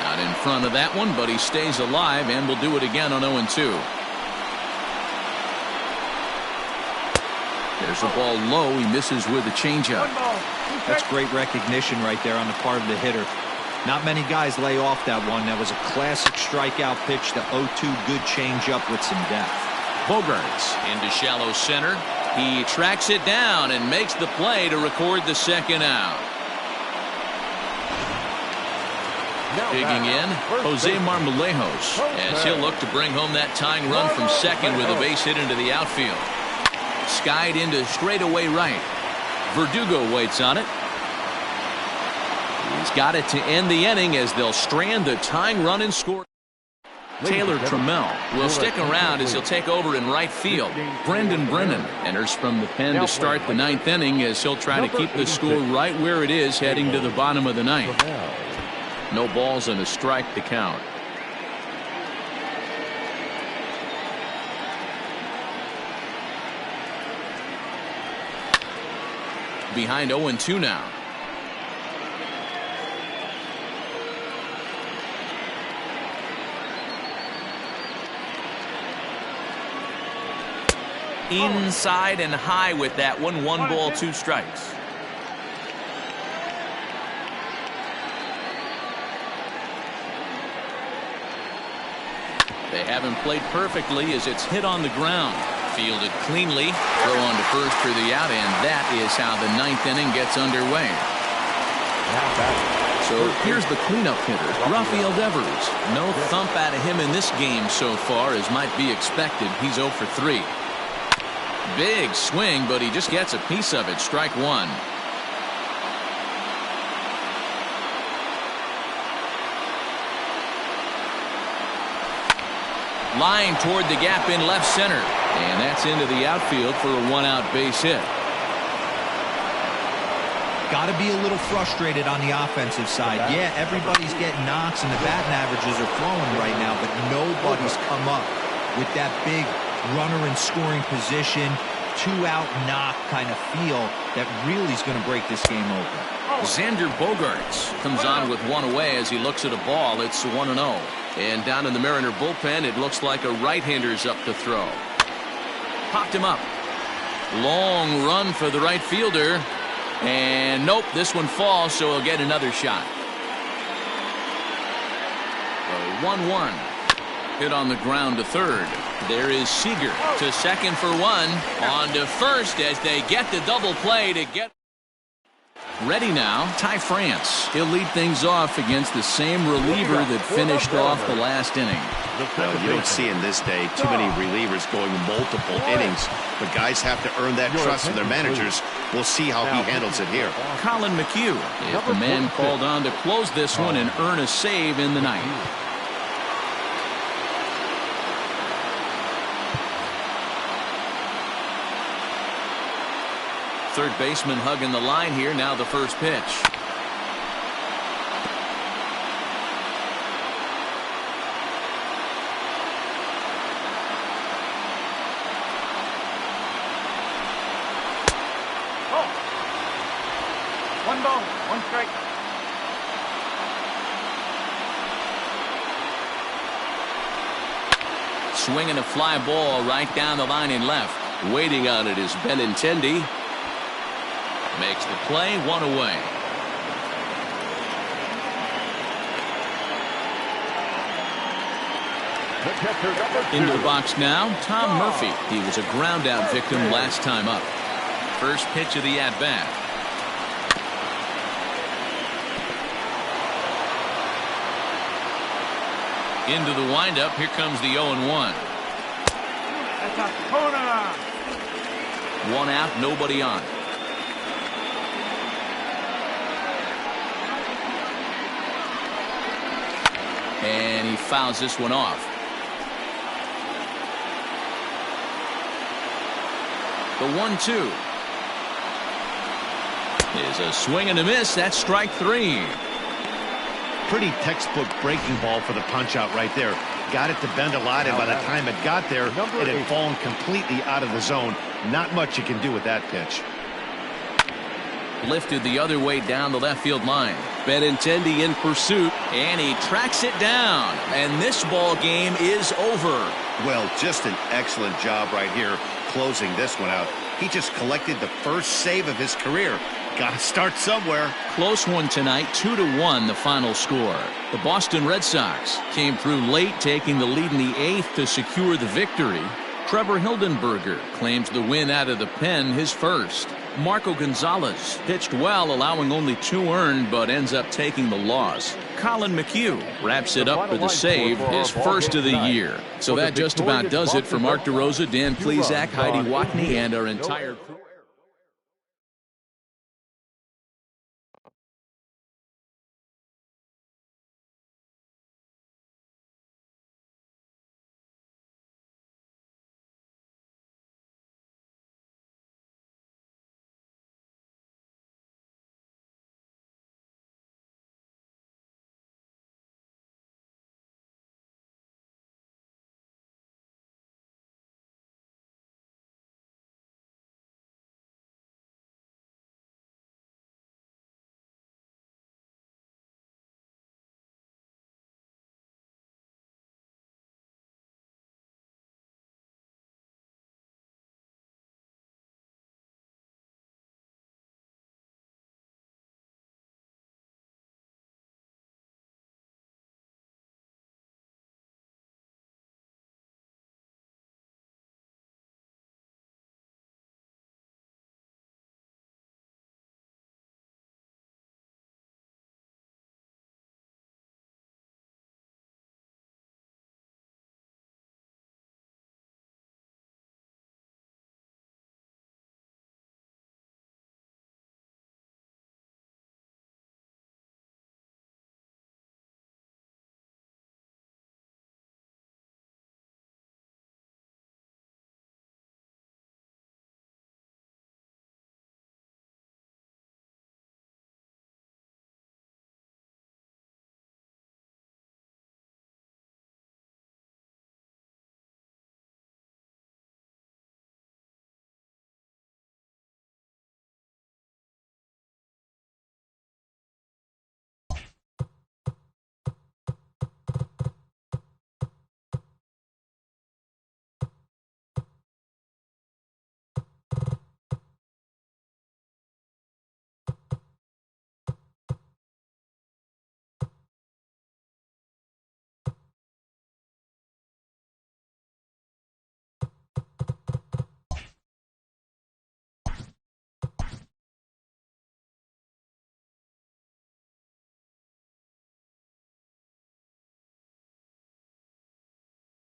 Not in front of that one, but he stays alive and will do it again on 0-2. There's a ball low. He misses with a changeup. That's great recognition right there on the part of the hitter. Not many guys lay off that one. That was a classic strikeout pitch. The 0-2 good changeup with some depth. Bogarts into shallow center. He tracks it down and makes the play to record the second out. Digging in, Jose Marmolejos, as he'll look to bring home that tying run from second with a base hit into the outfield. Skied into straightaway right. Verdugo waits on it. He's got it to end the inning as they'll strand the tying run and score. Taylor Trammell will stick around as he'll take over in right field. Brendan Brennan enters from the pen to start the ninth inning as he'll try to keep the score right where it is heading to the bottom of the ninth. No balls and a strike to count. Behind 0-2 now. Inside and high with that one. 1 ball, 2 strikes. They haven't played perfectly as it's hit on the ground. Fielded cleanly. Throw on to first for the out, and that is how the ninth inning gets underway. So here's the cleanup hitter, Rafael Devers. No thump out of him in this game so far, as might be expected. He's 0 for 3. Big swing, but he just gets a piece of it. Strike 1. Line toward the gap in left center. And that's into the outfield for a 1-out base hit. Got to be a little frustrated on the offensive side. Yeah, everybody's getting knocks and the batting averages are flowing right now, but nobody's come up with that big runner in scoring position, 2-out knock kind of feel that really is going to break this game open. Xander Bogaerts comes on with 1 away as he looks at a ball. It's 1-0. And down in the Mariner bullpen, it looks like a right-hander's up to throw. Popped him up. Long run for the right fielder. And nope, this one falls, so he'll get another shot. The 1-1. Hit on the ground to third. There is Seager to second for 1. On to first as they get the double play to get. Ready now, Ty France. He'll lead things off against the same reliever that finished off the last inning. Well, you don't see in this day too many relievers going multiple innings, but guys have to earn that trust from their managers. We'll see how he handles it here. Colin McHugh is the man called on to close this one and earn a save in the ninth. Third baseman hugging the line here. Now the first pitch. Oh. 1 ball, 1 strike. Swinging a fly ball right down the line in left. Waiting on it is Benintendi. Makes the play, 1 away. Into the box now, Tom Murphy. He was a ground out victim last time up. First pitch of the at bat. Into the windup. Here comes the 0-1. One out, nobody on. And he fouls this one off. The 1-2 is a swing and a miss. That's strike 3. Pretty textbook breaking ball for the punch out right there. Got it to bend a lot, and by the time it got there, it had fallen completely out of the zone. Not much you can do with that pitch. Lifted the other way down the left field line. Benintendi in pursuit, and he tracks it down. And this ball game is over. Well, just an excellent job right here closing this one out. He just collected the first save of his career. Got to start somewhere. Close one tonight, 2-1 the final score. The Boston Red Sox came through late, taking the lead in the 8th to secure the victory. Trevor Hildenberger claims the win out of the pen, his first. Marco Gonzalez pitched well, allowing only 2 earned, but ends up taking the loss. Colin McHugh wraps it up for the save, his first of the year. So that just about does it for Mark DeRosa, Dan Plesac, Heidi Watney, and our entire crew.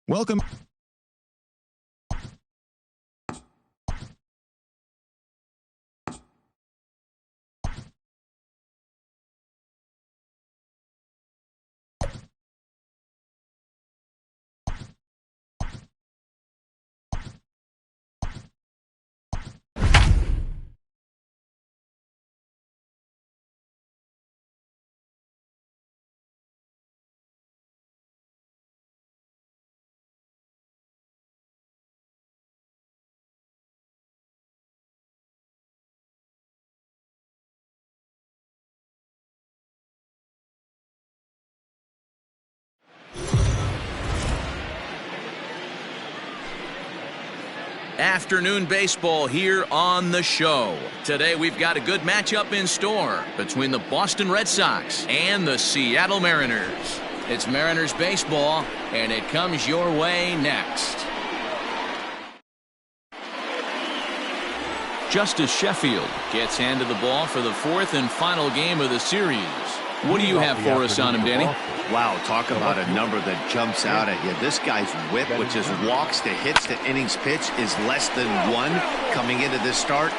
Welcome. Afternoon baseball here on the show. Today we've got a good matchup in store between the Boston Red Sox and the Seattle Mariners. It's Mariners baseball, and it comes your way next. Justice Sheffield gets handed the ball for the fourth and final game of the series. What do you have for us on him, Danny? Wow, talk about a number that jumps out at you. This guy's whip, which is walks to hits to innings pitch, is less than 1 coming into this start.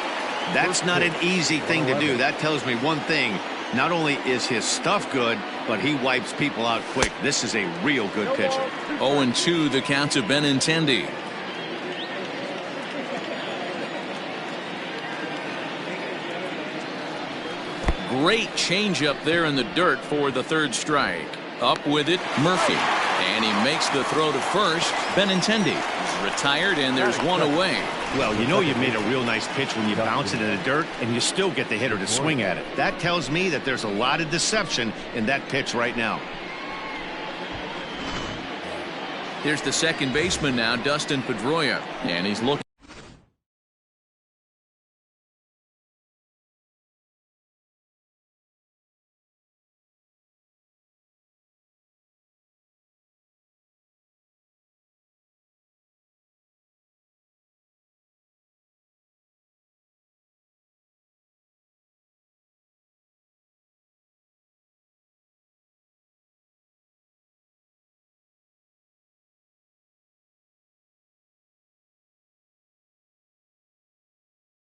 That's not an easy thing to do. That tells me one thing. Not only is his stuff good, but he wipes people out quick. This is a real good pitcher. 0-2 the count to Benintendi. Great changeup there in the dirt for the third strike. Up with it, Murphy. And he makes the throw to first. Benintendi is retired, and there's one away. Well, you know you made a real nice pitch when you bounce it in the dirt, and you still get the hitter to swing at it. That tells me that there's a lot of deception in that pitch right now. Here's the second baseman now, Dustin Pedroia. And he's looking.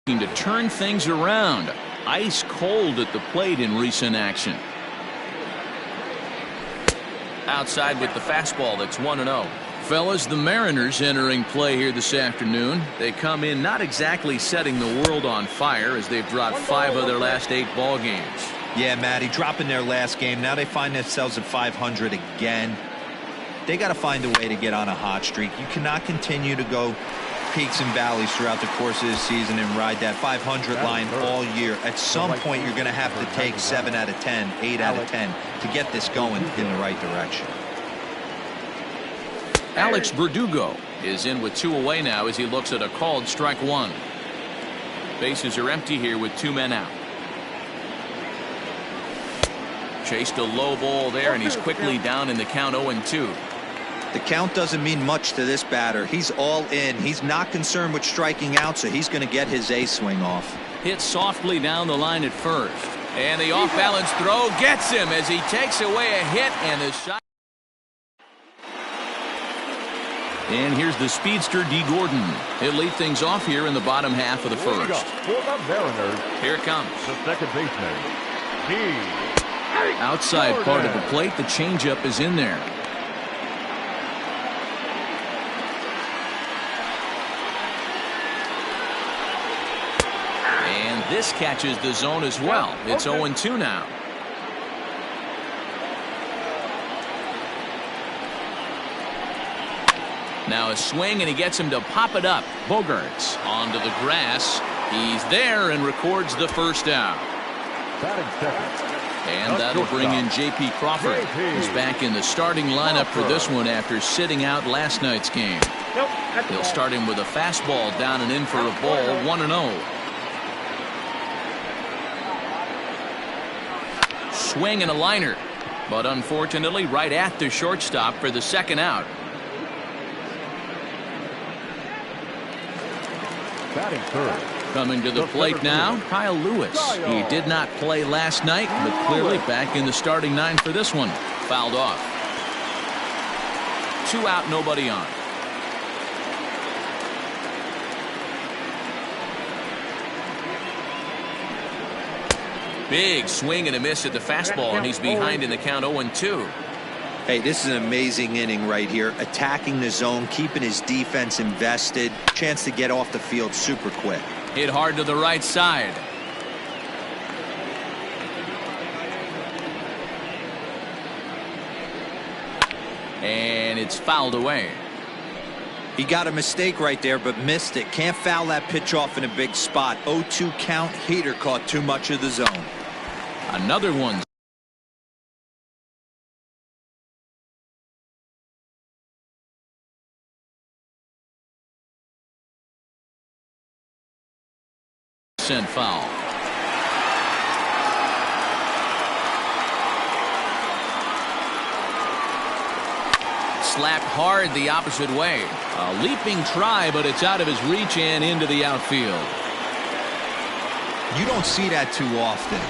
To turn things around. Ice cold at the plate in recent action. Outside with the fastball. That's 1-0. Fellas, the Mariners entering play here this afternoon. They come in not exactly setting the world on fire, as they've dropped 5 of their last 8 ball games. Yeah, Matty, dropping their last game. Now they find themselves at 500 again. They got to find a way to get on a hot streak. You cannot continue to go peaks and valleys throughout the course of the season and ride that 500 line all year. At some point, you're going to have to take 7 out of 10, 8 out of 10 to get this going in the right direction. Alex Verdugo is in with 2 away now as he looks at a called strike 1. Bases are empty here with 2 men out. Chased a low ball there, and he's quickly down in the count 0-2. The count doesn't mean much to this batter. He's all in. He's not concerned with striking out, so he's going to get his A swing off. Hit softly down the line at first. And the off-balance throw gets him as he takes away a hit, and the shot. And here's the speedster, D. Gordon. He'll lead things off here in the bottom half of the first. For the Mariners, Here it comes. the second baseman, D. Outside part of the plate, the changeup is in there. And this catches the zone as well. It's 0-2 now. Now a swing, and he gets him to pop it up. Bogarts onto the grass. He's there and records the first out. Batting second. And that'll bring in J.P. Crawford. He's back in the starting lineup for this one after sitting out last night's game. He'll start him with a fastball down and in for a ball, 1-0. Swing and a liner, but unfortunately right at the shortstop for the second out. Batting third. Coming to the plate now, Kyle Lewis. He did not play last night, but clearly back in the starting 9 for this one. Fouled off. 2 out, nobody on. Big swing and a miss at the fastball, and he's behind in the count 0-2. Hey, this is an amazing inning right here. Attacking the zone, keeping his defense invested. Chance to get off the field super quick. Hit hard to the right side. And it's fouled away. He got a mistake right there, but missed it. Can't foul that pitch off in a big spot. 0-2 count. Heater caught too much of the zone. Another one. Sent foul. Slapped hard the opposite way. A leaping try, but it's out of his reach and into the outfield. You don't see that too often.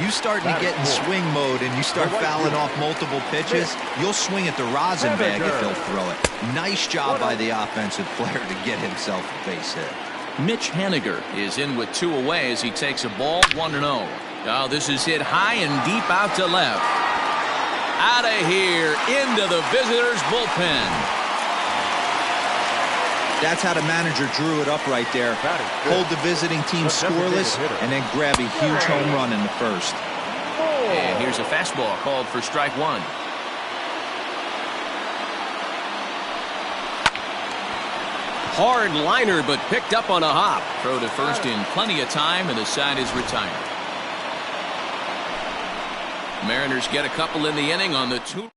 You start to get in swing mode and you start fouling off multiple pitches, you'll swing at the rosin bag if he'll throw it. Nice job by the offensive player to get himself a base hit. Mitch Haniger is in with 2 away as he takes a ball 1-0. Oh, this is hit high and deep out to left. Out of here into the visitors' bullpen. That's how the manager drew it up right there. Hold the visiting team scoreless and then grab a huge home run in the first. And here's a fastball called for strike 1. Hard liner, but picked up on a hop. Throw to first in plenty of time, and the side is retired. Mariners get a couple in the inning on the 2.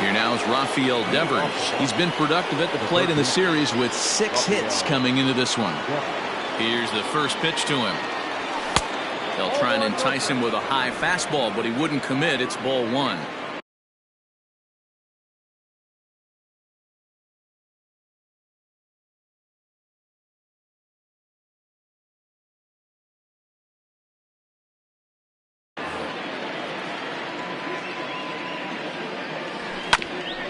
Here now is Rafael Devers. He's been productive at the plate in the series with 6 hits coming into this one. Here's the first pitch to him. They'll try and entice him with a high fastball, but he wouldn't commit. It's ball 1.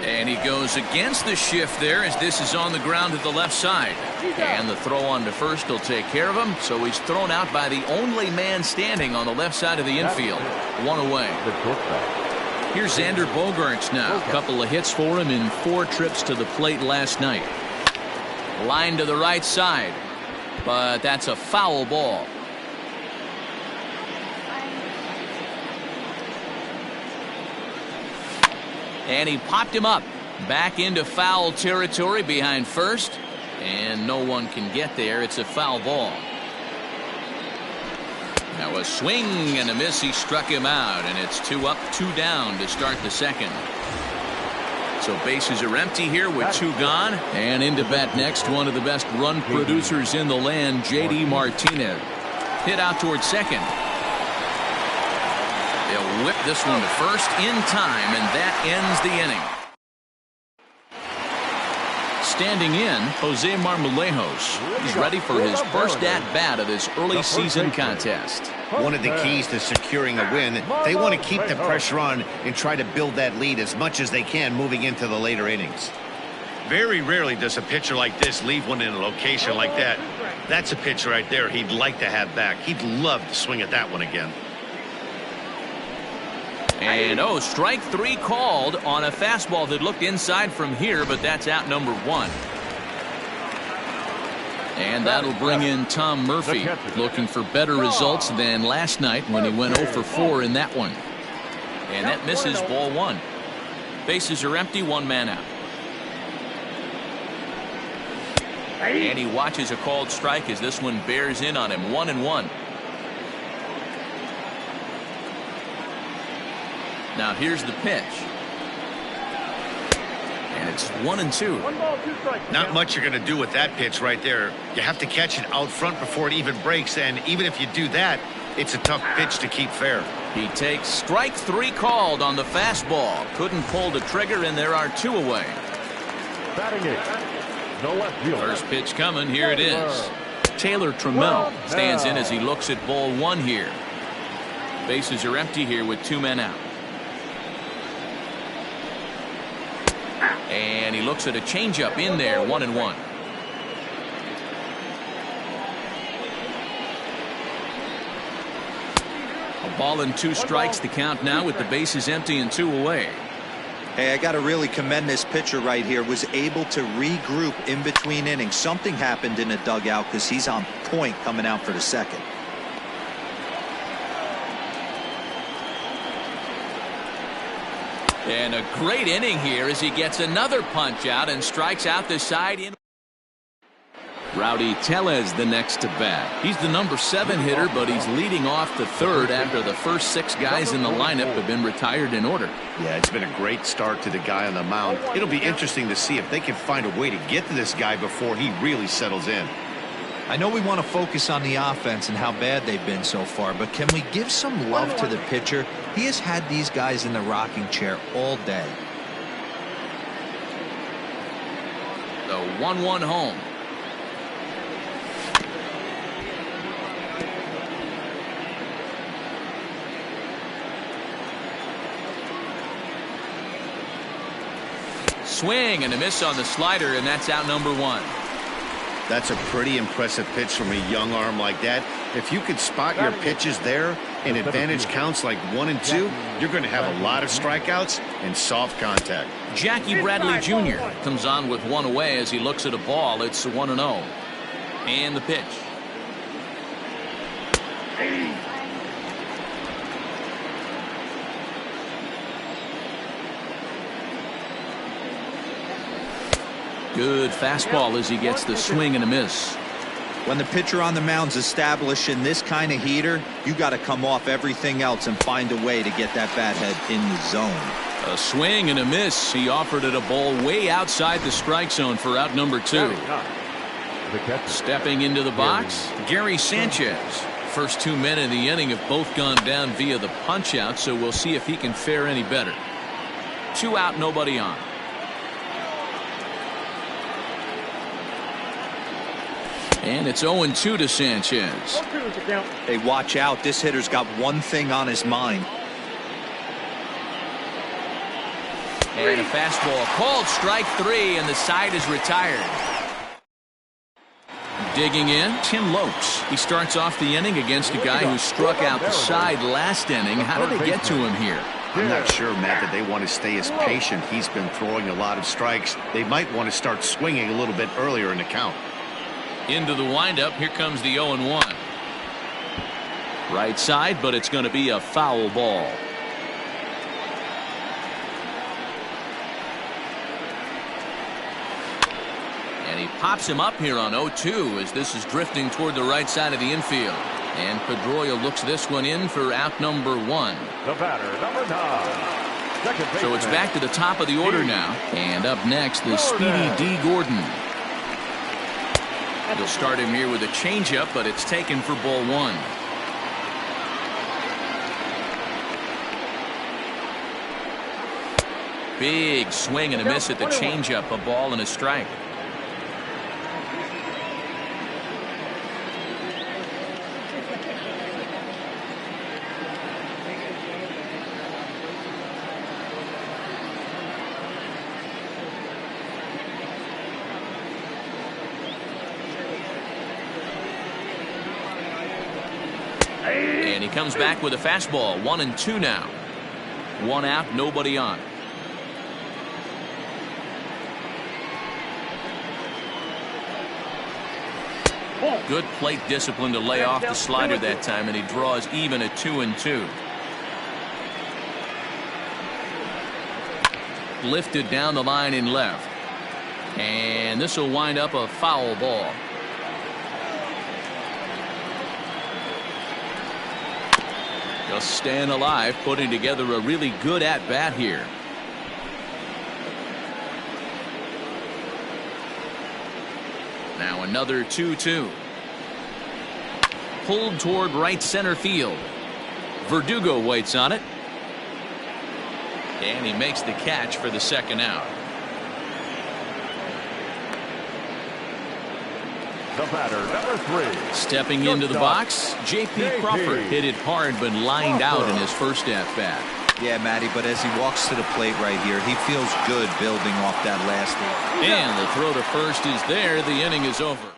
And he goes against the shift there as this is on the ground to the left side. And the throw on to first will take care of him. So he's thrown out by the only man standing on the left side of the infield. 1 away. Here's Xander Bogaerts now. A couple of hits for him in 4 trips to the plate last night. Line to the right side. But that's a foul ball. And he popped him up back into foul territory behind first, and no one can get there. It's a foul ball. Now a swing and a miss. He struck him out, and it's 2 up, 2 down to start the second. So bases are empty here with 2 gone, and into bat next, one of the best run producers in the land, J.D. Martinez. Hit out towards second. They'll whip this one to first in time, and that ends the inning. Standing in, Jose Marmolejos. He's ready for his first at-bat of this early season contest. One of the keys to securing a win, they want to keep the pressure on and try to build that lead as much as they can moving into the later innings. Very rarely does a pitcher like this leave one in a location like that. That's a pitch right there he'd like to have back. He'd love to swing at that one again. And strike 3 called on a fastball that looked inside from here, but that's out number 1. And that'll bring in Tom Murphy, looking for better results than last night when he went 0 for 4 in that one. And that misses, ball 1. Bases are empty, 1 man out. And he watches a called strike as this one bears in on him. 1-1. Now here's the pitch. And it's 1-2. Not much you're going to do with that pitch right there. You have to catch it out front before it even breaks, and even if you do that, it's a tough pitch to keep fair. He takes strike 3 called on the fastball. Couldn't pull the trigger, and there are 2 away. First pitch coming. Here it is. Taylor Trammell stands in as he looks at ball 1 here. Bases are empty here with 2 men out. And he looks at a changeup in there, 1-1. A ball and 2 strikes, the count now with the bases empty and 2 away. Hey, I got to really commend this pitcher right here. Was able to regroup in between innings. Something happened in the dugout because he's on point coming out for the second. And a great inning here as he gets another punch out and strikes out the side in. Rowdy Tellez the next to bat. He's the number 7 hitter, but he's leading off the 3rd after the first 6 guys in the lineup have been retired in order. Yeah, it's been a great start to the guy on the mound. It'll be interesting to see if they can find a way to get to this guy before he really settles in. I know we want to focus on the offense and how bad they've been so far, but can we give some love to the pitcher? He has had these guys in the rocking chair all day. The 1-1 home. Swing and a miss on the slider, and that's out number 1. That's a pretty impressive pitch from a young arm like that. If you could spot your pitches there and advantage counts like 1 and 2, you're going to have a lot of strikeouts and soft contact. Jackie Bradley Jr. comes on with 1 away as he looks at a ball. It's 1-0. And the pitch. Good fastball as he gets the swing and a miss. When the pitcher on the mound's establishing this kind of heater, you got to come off everything else and find a way to get that bat head in the zone. A swing and a miss. He offered it a ball way outside the strike zone for out number 2. Stepping into the box, Gary Sanchez. First 2 men in the inning have both gone down via the punch out, so we'll see if he can fare any better. 2 out, nobody on. And it's 0-2 to Sanchez. Hey, watch out. This hitter's got one thing on his mind. And a fastball called strike 3, and the side is retired. Digging in, Tim Lopes. He starts off the inning against a guy who struck out the side last inning. How did they get to him here? I'm not sure, Matt, that they want to stay as patient. He's been throwing a lot of strikes. They might want to start swinging a little bit earlier in the count. Into the windup, here comes the 0-1. Right side, but it's going to be a foul ball. And he pops him up here on 0-2 as this is drifting toward the right side of the infield. And Pedroia looks this one in for out number 1. The batter, number 9. So it's back to the top of the order now. And up next, the speedy D. Gordon. They'll start him here with a changeup, but it's taken for ball 1. Big swing and a miss at the changeup, a ball and a strike. And he comes back with a fastball. 1-2 now. 1 out, nobody on. Good plate discipline to lay off the slider that time, and he draws even at 2-2. Lifted down the line in left. And this will wind up a foul ball. Just staying alive, putting together a really good at-bat here. Now another 2-2. Pulled toward right center field. Verdugo waits on it. And he makes the catch for the second out. The batter, number 3. Stepping into the box, J.P. Crawford hit it hard but lined out in his first at-bat. Yeah, Matty, but as he walks to the plate right here, he feels good building off that last inning. And the throw to first is there. The inning is over.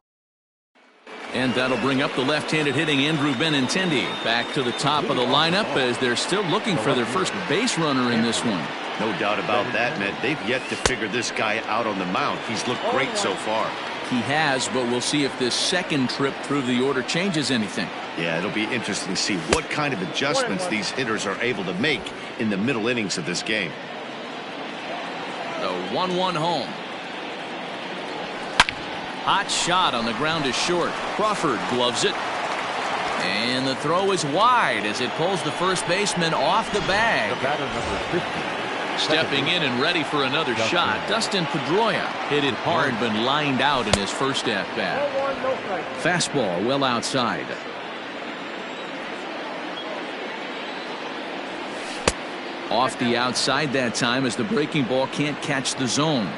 And that'll bring up the left-handed hitting Andrew Benintendi back to the top of the lineup as they're still looking for their first base runner in this one. No doubt about that, man. They've yet to figure this guy out on the mound. He's looked great so far. He has, but we'll see if this second trip through the order changes anything. Yeah, it'll be interesting to see what kind of adjustments these hitters are able to make in the middle innings of this game. The 1-1 home. Hot shot on the ground is short. Crawford gloves it. And the throw is wide as it pulls the first baseman off the bag. The batter number 50. Stepping in and ready for another shot, Dustin Pedroia hit it hard but lined out in his first at-bat. Fastball well outside. Off the outside that time as the breaking ball can't catch the zone.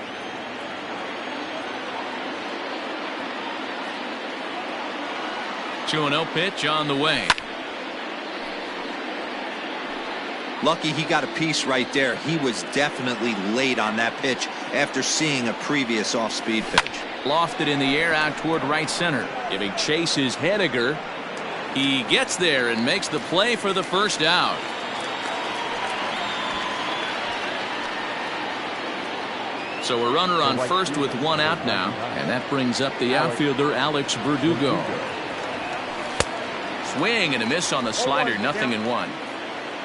Two 2-0 pitch on the way. Lucky he got a piece right there. He was definitely late on that pitch after seeing a previous off-speed pitch. Lofted in the air out toward right center. Giving chase is Hediger. He gets there and makes the play for the first out. So a runner on first with one out now, and that brings up the outfielder Alex Verdugo. Swing and a miss on the slider, 0-1.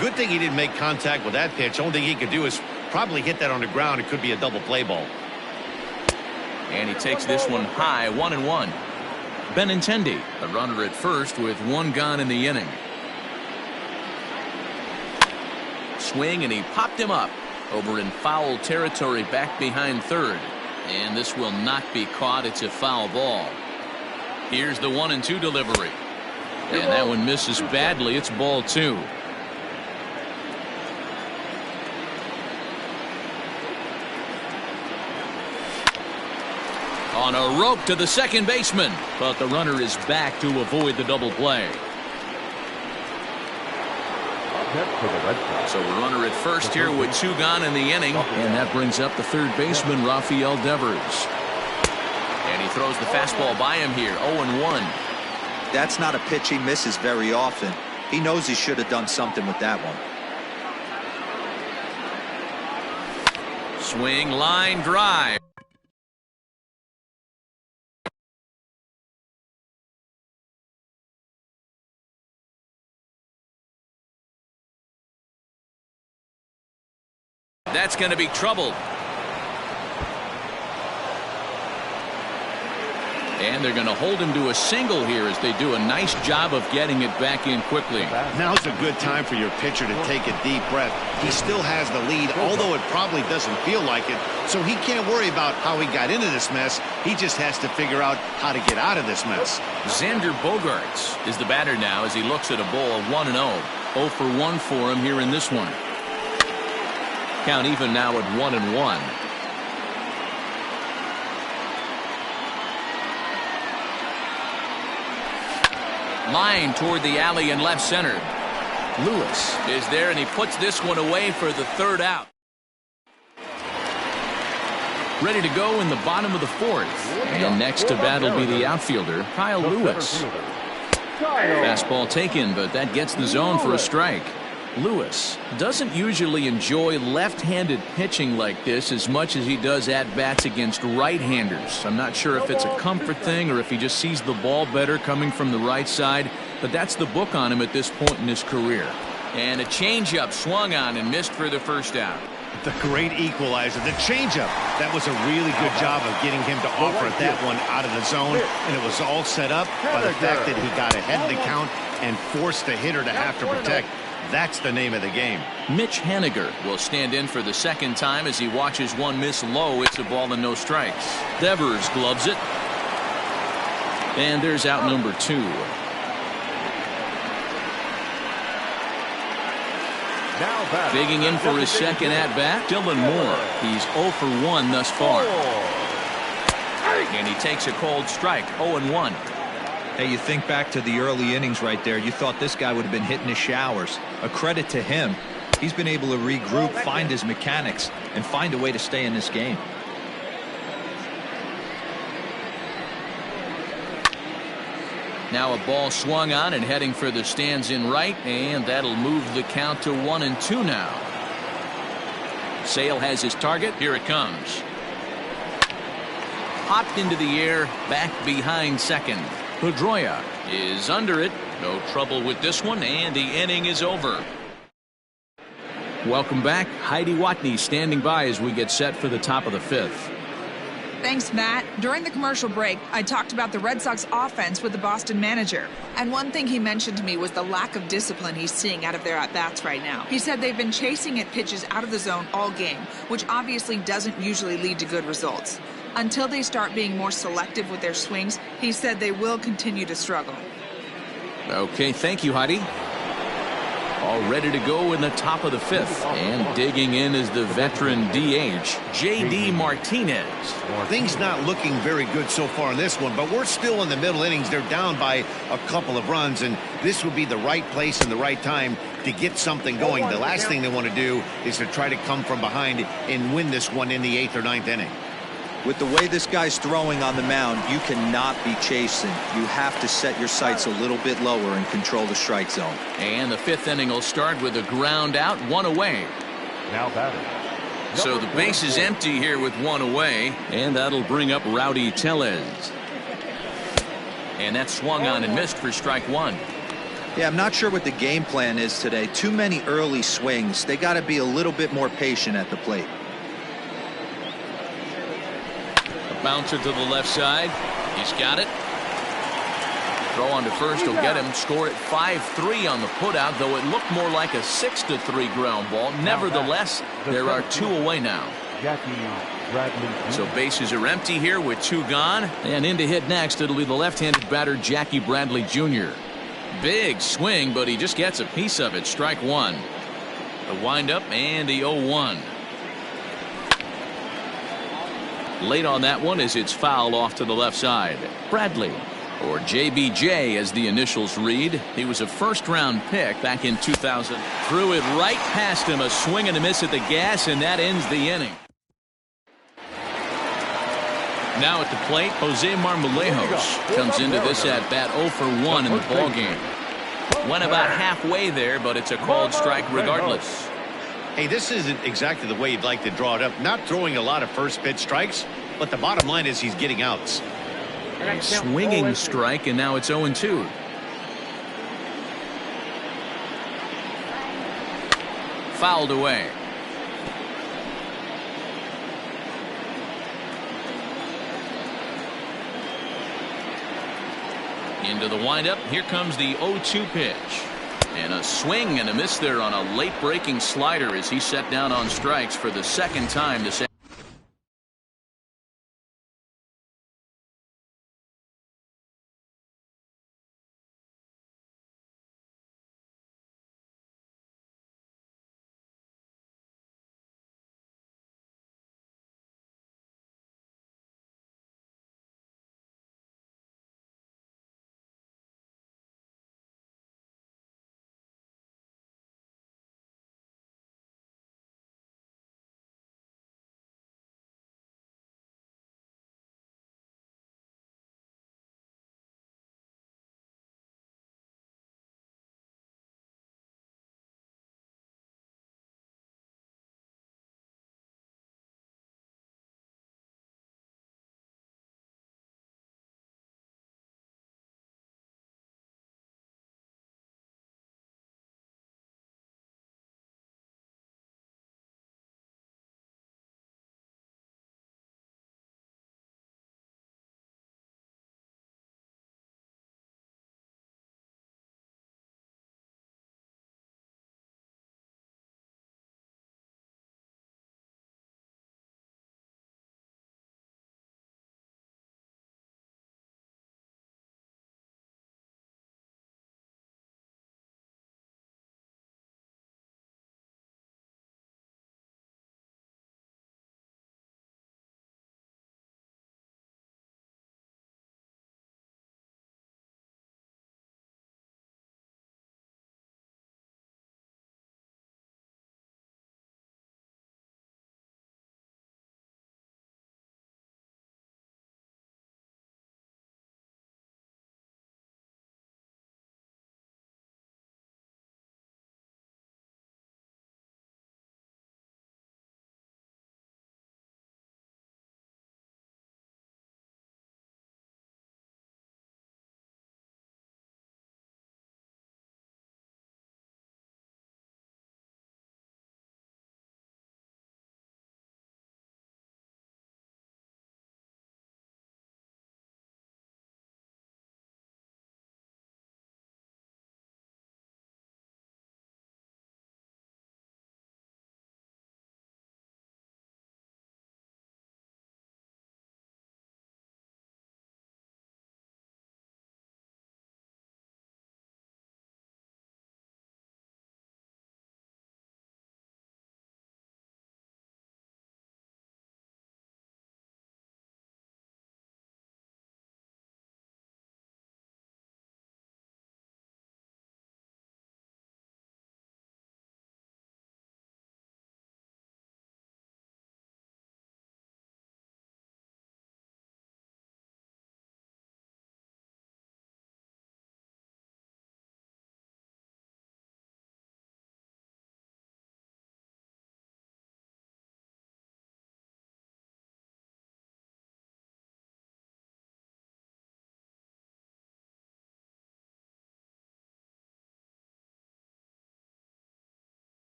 Good thing he didn't make contact with that pitch. Only thing he could do is probably hit that on the ground. It could be a double play ball. And he takes this one high, 1-1. Benintendi, a runner at first with one gone in the inning. Swing and he popped him up over in foul territory back behind third. And this will not be caught. It's a foul ball. Here's the 1-2 delivery. And that one misses badly. It's ball 2. On a rope to the second baseman, but the runner is back to avoid the double play. So a runner at first here with two gone in the inning, and that brings up the third baseman Rafael Devers. And he throws the fastball by him here, 0-1. That's not a pitch he misses very often. He knows he should have done something with that one. Swing, line drive. That's going to be trouble. And they're going to hold him to a single here as they do a nice job of getting it back in quickly. Now's a good time for your pitcher to take a deep breath. He still has the lead, although it probably doesn't feel like it. So he can't worry about how he got into this mess. He just has to figure out how to get out of this mess. Xander Bogaerts is the batter now as he looks at a ball of 1-0. 0 for 1 for him here in this one. Count even now at 1-1. Line toward the alley in left center. Lewis is there and he puts this one away for the third out. Ready to go in the bottom of the fourth. And next to bat will be the outfielder Kyle Lewis. Fastball taken, but that gets the zone for a strike. Lewis doesn't usually enjoy left-handed pitching like this as much as he does at-bats against right-handers. I'm not sure if it's a comfort thing or if he just sees the ball better coming from the right side, but that's the book on him at this point in his career. And a changeup swung on and missed for the first out. The great equalizer, the changeup. That was a really good job of getting him to offer that one out of the zone, and it was all set up by the fact that he got ahead of the count and forced the hitter to have to protect. That's the name of the game. Mitch Haniger will stand in for the second time as he watches one miss low. It's a ball and no strikes. Devers gloves it. And there's out number 2. Digging in for his second at-bat, Dylan Moore. He's 0 for 1 thus far. And he takes a cold strike, 0-1. Hey, you think back to the early innings right there. You thought this guy would have been hitting his showers. A credit to him. He's been able to regroup, find his mechanics, and find a way to stay in this game. Now a ball swung on and heading for the stands in right, and that'll move the count to 1-2 now. Sale has his target. Here it comes. Popped into the air, back behind second. Pedroia is under it. No trouble with this one, and the inning is over. Welcome back. Heidi Watney standing by as we get set for the top of the fifth. Thanks, Matt. During the commercial break, I talked about the Red Sox offense with the Boston manager. And one thing he mentioned to me was the lack of discipline he's seeing out of their at-bats right now. He said they've been chasing at pitches out of the zone all game, which obviously doesn't usually lead to good results. Until they start being more selective with their swings, he said they will continue to struggle. Okay, thank you, Heidi. All ready to go in the top of the fifth. And digging in is the veteran DH, J.D. Martinez. Things not looking very good so far in this one, but we're still in the middle innings. They're down by a couple of runs, and this would be the right place and the right time to get something going. The last thing they want to do is to try to come from behind and win this one in the 8th or 9th inning. With the way this guy's throwing on the mound, you cannot be chasing. You have to set your sights a little bit lower and control the strike zone. And the 5th inning will start with a ground out, 1 away. Now batting. So the base is empty here with 1 away, and that'll bring up Rowdy Tellez. And that swung on and missed for strike 1. Yeah, I'm not sure what the game plan is today. Too many early swings. They got to be a little bit more patient at the plate. Bouncer to the left side. He's got it. Throw on to first will get him. Score at 5-3 on the putout, though it looked more like a 6-3 ground ball. Nevertheless, there are 2 away now. So bases are empty here with 2 gone. And in to hit next, it'll be the left-handed batter, Jackie Bradley Jr. Big swing, but he just gets a piece of it. Strike 1. The windup and the 0-1. Late on that one as it's fouled off to the left side. Bradley, or JBJ as the initials read. He was a first-round pick back in 2000. Threw it right past him, a swing and a miss at the gas, and that ends the inning. Now at the plate, Jose Marmolejos comes into this at-bat 0 for 1 in the ballgame. Went about halfway there, but it's a called strike regardless. Hey, this isn't exactly the way you'd like to draw it up. Not throwing a lot of first pitch strikes, but the bottom line is he's getting outs. A swinging strike, and now it's 0-2. Fouled away. Into the windup. Here comes the 0-2 pitch. And a swing and a miss there on a late breaking slider as he set down on strikes for the 2nd time this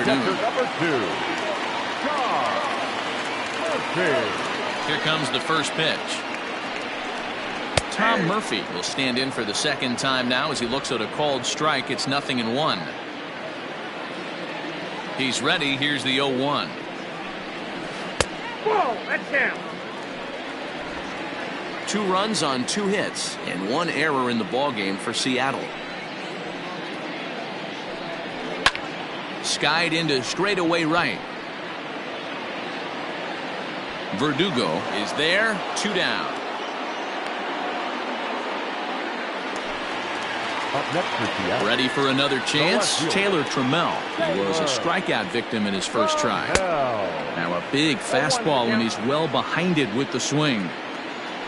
afternoon. Number 2, John Murphy. Here comes the first pitch. Tom Murphy will stand in for the second time now as he looks at a called strike. It's 0-1. He's ready. Here's the 0-1. Whoa, that's him. 2 runs on 2 hits and 1 error in the ballgame for Seattle. Skied into straightaway right. Verdugo is there. 2 down. Up next for Seattle. Ready for another chance. Taylor Trammell. He was a strikeout victim in his first try. Now a big fastball, and he's well behind it with the swing.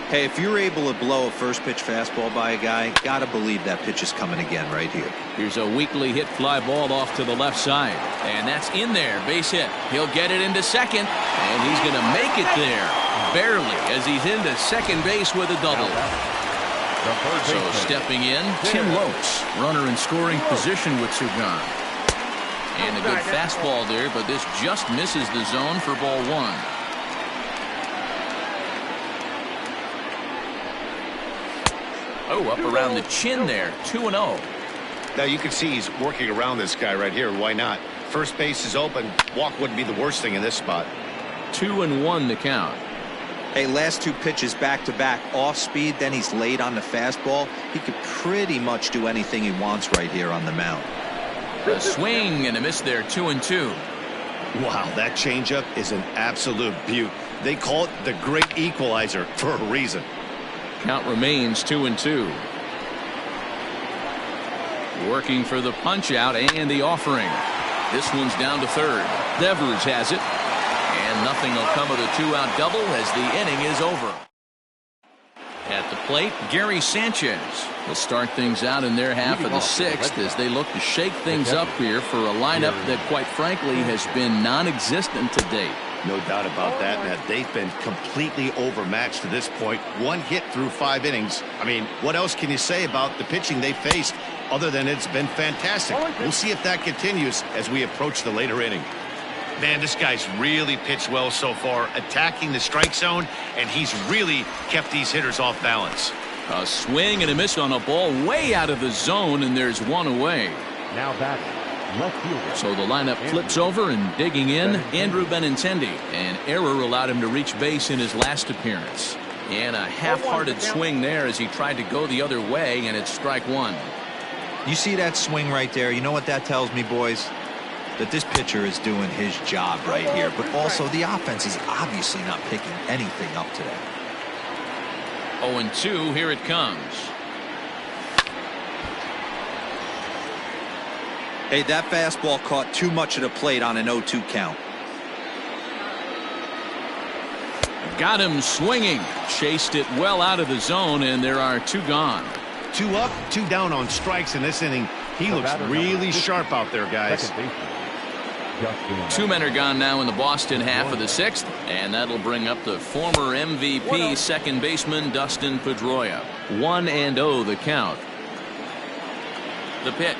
Hey, if you're able to blow a first pitch fastball by a guy, gotta believe that pitch is coming again right here. Here's a weakly hit fly ball off to the left side. And that's in there. Base hit. He'll get it into second. And he's going to make it there. Barely, as he's into second base with a double. So stepping in, Tim Lopes. Runner in scoring position with 2 gone. And a good fastball there, but this just misses the zone for ball 1. Oh, up around the chin there. 2-0. Now you can see he's working around this guy right here. Why not? First base is open. Walk wouldn't be the worst thing in this spot. 2-1 the count. Hey, last 2 pitches back to back off speed, then he's laid on the fastball. He could pretty much do anything he wants right here on the mound. A swing and a miss there. 2-2. Wow, that changeup is an absolute beaut. They call it the great equalizer for a reason. Count remains 2-2. Working for the punch out and the offering. This one's down to third. Devers has it. And nothing will come of the 2-out double as the inning is over. At the plate, Gary Sanchez will start things out in their half of the 6th as they look to shake things up here for a lineup that, quite frankly, has been non-existent to date. No doubt about that. Now, they've been completely overmatched to this point. 1 hit through 5 innings. I mean, what else can you say about the pitching they faced other than it's been fantastic? We'll see if that continues as we approach the later inning. Man, this guy's really pitched well so far, attacking the strike zone, and he's really kept these hitters off balance. A swing and a miss on a ball way out of the zone, and there's 1 away. Now back. Left fielder. So the lineup flips over, and digging in, Andrew Benintendi. An error allowed him to reach base in his last appearance. And a half-hearted swing there as he tried to go the other way, and it's strike 1. You see that swing right there? You know what that tells me, boys? That this pitcher is doing his job right here, but also the offense is obviously not picking anything up today. 0-2, here it comes. Hey, that fastball caught too much of the plate on an 0-2 count. Got him swinging. Chased it well out of the zone, and there are 2 gone. 2 up, 2 down on strikes in this inning. He looks really sharp out there, guys. 2 men are gone now in the Boston half of the 6th, and that'll bring up the former MVP second baseman Dustin Pedroia. 1-0 the count. The pitch.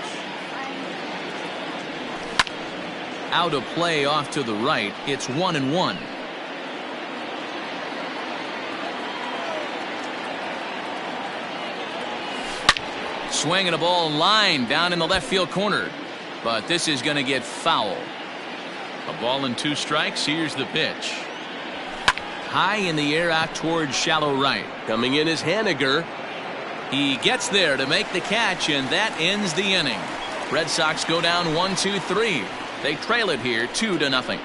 Out of play off to the right. It's 1-1. Swinging a ball line down in the left field corner, but this is going to get foul. A ball and 2 strikes. Here's the pitch. High in the air out towards shallow right. Coming in is Haniger. He gets there to make the catch, and that ends the inning. Red Sox go down 1-2-3. They trail it here 2-0.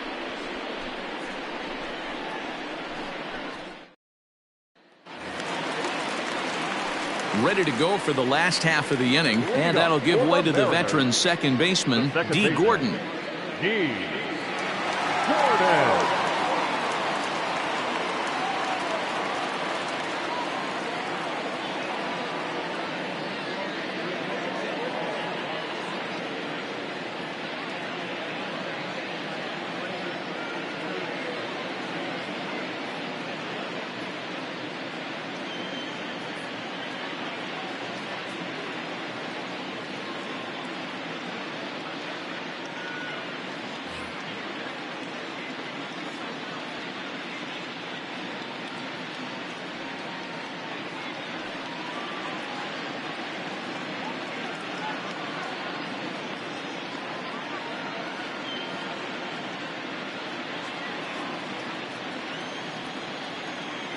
Ready to go for the last half of the inning, and that'll give way to the veteran second baseman, D. Gordon. D. Gordon.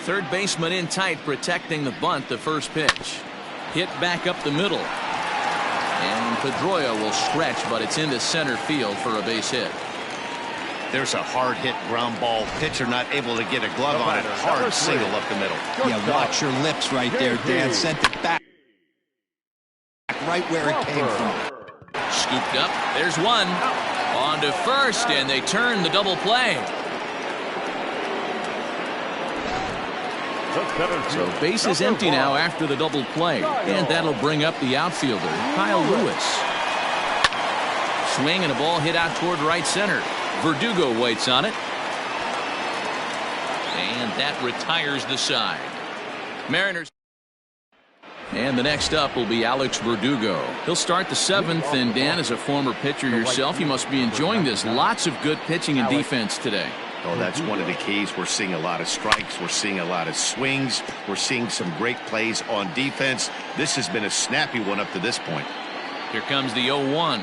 Third baseman in tight, protecting the bunt. The first pitch hit back up the middle, and Pedroia will stretch, but it's into center field for a base hit. There's a hard hit ground ball. Pitcher not able to get a glove on it. Hard single up the middle. Yeah, watch your lips right there, Dan. Sent it back right where it came from. Scooped up. There's one. On to first, and they turn the double play. So base is empty now after the double play, and that'll bring up the outfielder, Kyle Lewis. Swing and a ball hit out toward right center. Verdugo waits on it, and that retires the side. Mariners. And the next up will be Alex Verdugo. He'll start the seventh, and Dan, as a former pitcher yourself, you must be enjoying this. Lots of good pitching and defense today. Oh, that's one of the keys. We're seeing a lot of strikes. We're seeing a lot of swings. We're seeing some great plays on defense. This has been a snappy one up to this point. Here comes the 0-1.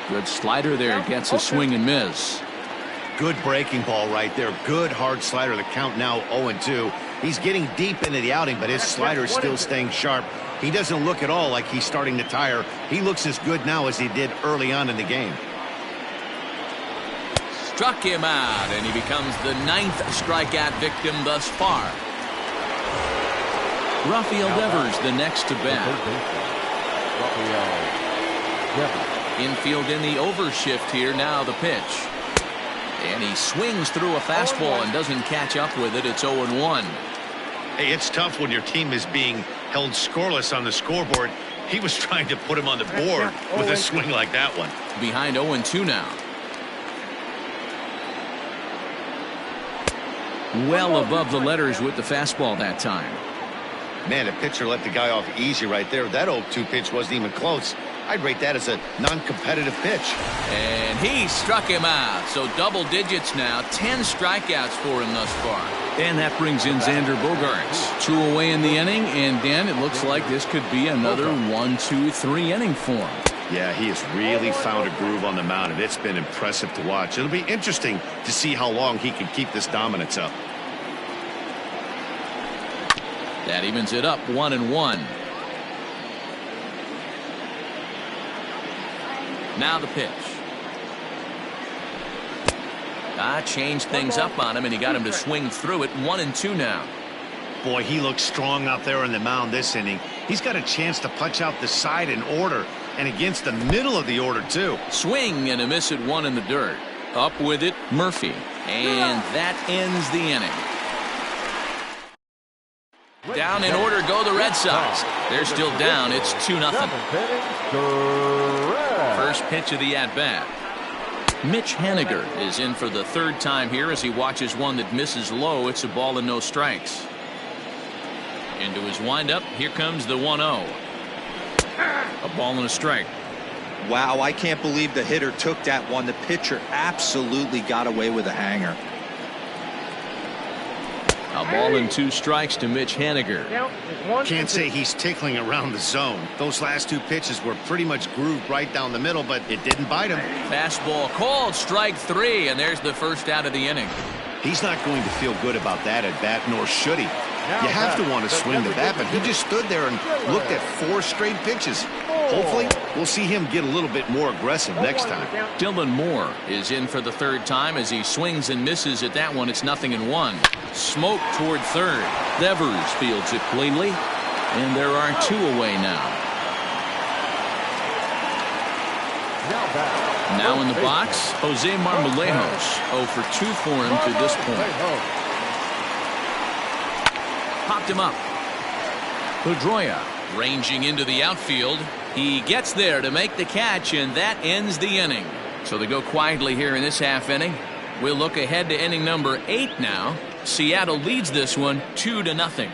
Good slider there. Gets a swing and miss. Good breaking ball right there. Good hard slider. The count now 0-2. He's getting deep into the outing, but his slider is still staying sharp. He doesn't look at all like he's starting to tire. He looks as good now as he did early on in the game. Struck him out, and he becomes the 9th strikeout victim thus far. Rafael Devers, the next to bat. Infield in the overshift here. Now the pitch. And he swings through a fastball and doesn't catch up with it. It's 0-1. Hey, it's tough when your team is being held scoreless on the scoreboard. He was trying to put him on the board with a swing like that one. Behind 0-2 now. Well above the letters with the fastball that time. Man, the pitcher let the guy off easy right there. That 0-2 pitch wasn't even close. I'd rate that as a non-competitive pitch. And he struck him out. So double digits now. 10 strikeouts for him thus far. And that brings in Xander Bogaerts. 2 away in the inning. And Dan, it looks like this could be another 1-2-3 inning for him. Yeah, he has really found a groove on the mound, and it's been impressive to watch. It'll be interesting to see how long he can keep this dominance up. That evens it up 1-1. Now the pitch. Changed things up on him, and he got him to swing through it. 1-2 now. Boy, he looks strong out there on the mound this inning. He's got a chance to punch out the side in order, and against the middle of the order, too. Swing and a miss at one in the dirt. Up with it, Murphy. And that ends the inning. Down in order go the Red Sox. They're still down. It's 2-0. First pitch of the at-bat. Mitch Haniger is in for the third time here as he watches one that misses low. It's a ball and no strikes. Into his windup. Here comes the 1-0. A ball and a strike. Wow, I can't believe the hitter took that one. The pitcher absolutely got away with a hanger. A ball and 2 strikes to Mitch Haniger. Can't say he's tickling around the zone. Those last 2 pitches were pretty much grooved right down the middle, but it didn't bite him. Fastball called, strike 3, and there's the first out of the inning. He's not going to feel good about that at bat, nor should he. You have to want to swing the bat, but he just stood there and looked at 4 straight pitches. Hopefully, we'll see him get a little bit more aggressive next time. Dylan Moore is in for the third time as he swings and misses at that one. It's 0-1. Smoke toward third. Devers fields it cleanly, and there are 2 away now. Now in the box, Jose Marmolejos. 0 for 2 for him to this point. Popped him up. Pedroia ranging into the outfield. He gets there to make the catch, and that ends the inning. So they go quietly here in this half inning. We'll look ahead to inning number 8 now. Seattle leads this one 2-0.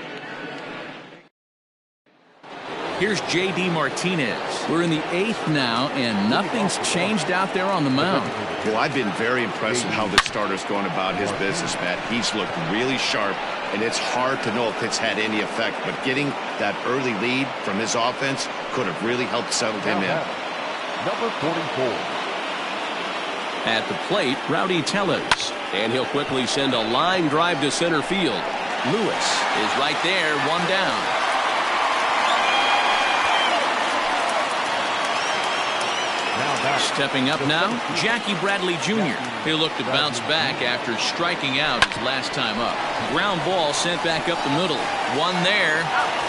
Here's J.D. Martinez. We're in the 8th now, and nothing's changed out there on the mound. Well, I've been very impressed with how this starter's going about his business, Matt. He's looked really sharp, and it's hard to know if it's had any effect, but getting that early lead from his offense could have really helped settle him in. Number 44. At the plate, Rowdy Tellez. And he'll quickly send a line drive to center field. Lewis is right there, one down. Stepping up now, Jackie Bradley Jr. He'll look to bounce back after striking out his last time up. Ground ball sent back up the middle. One there.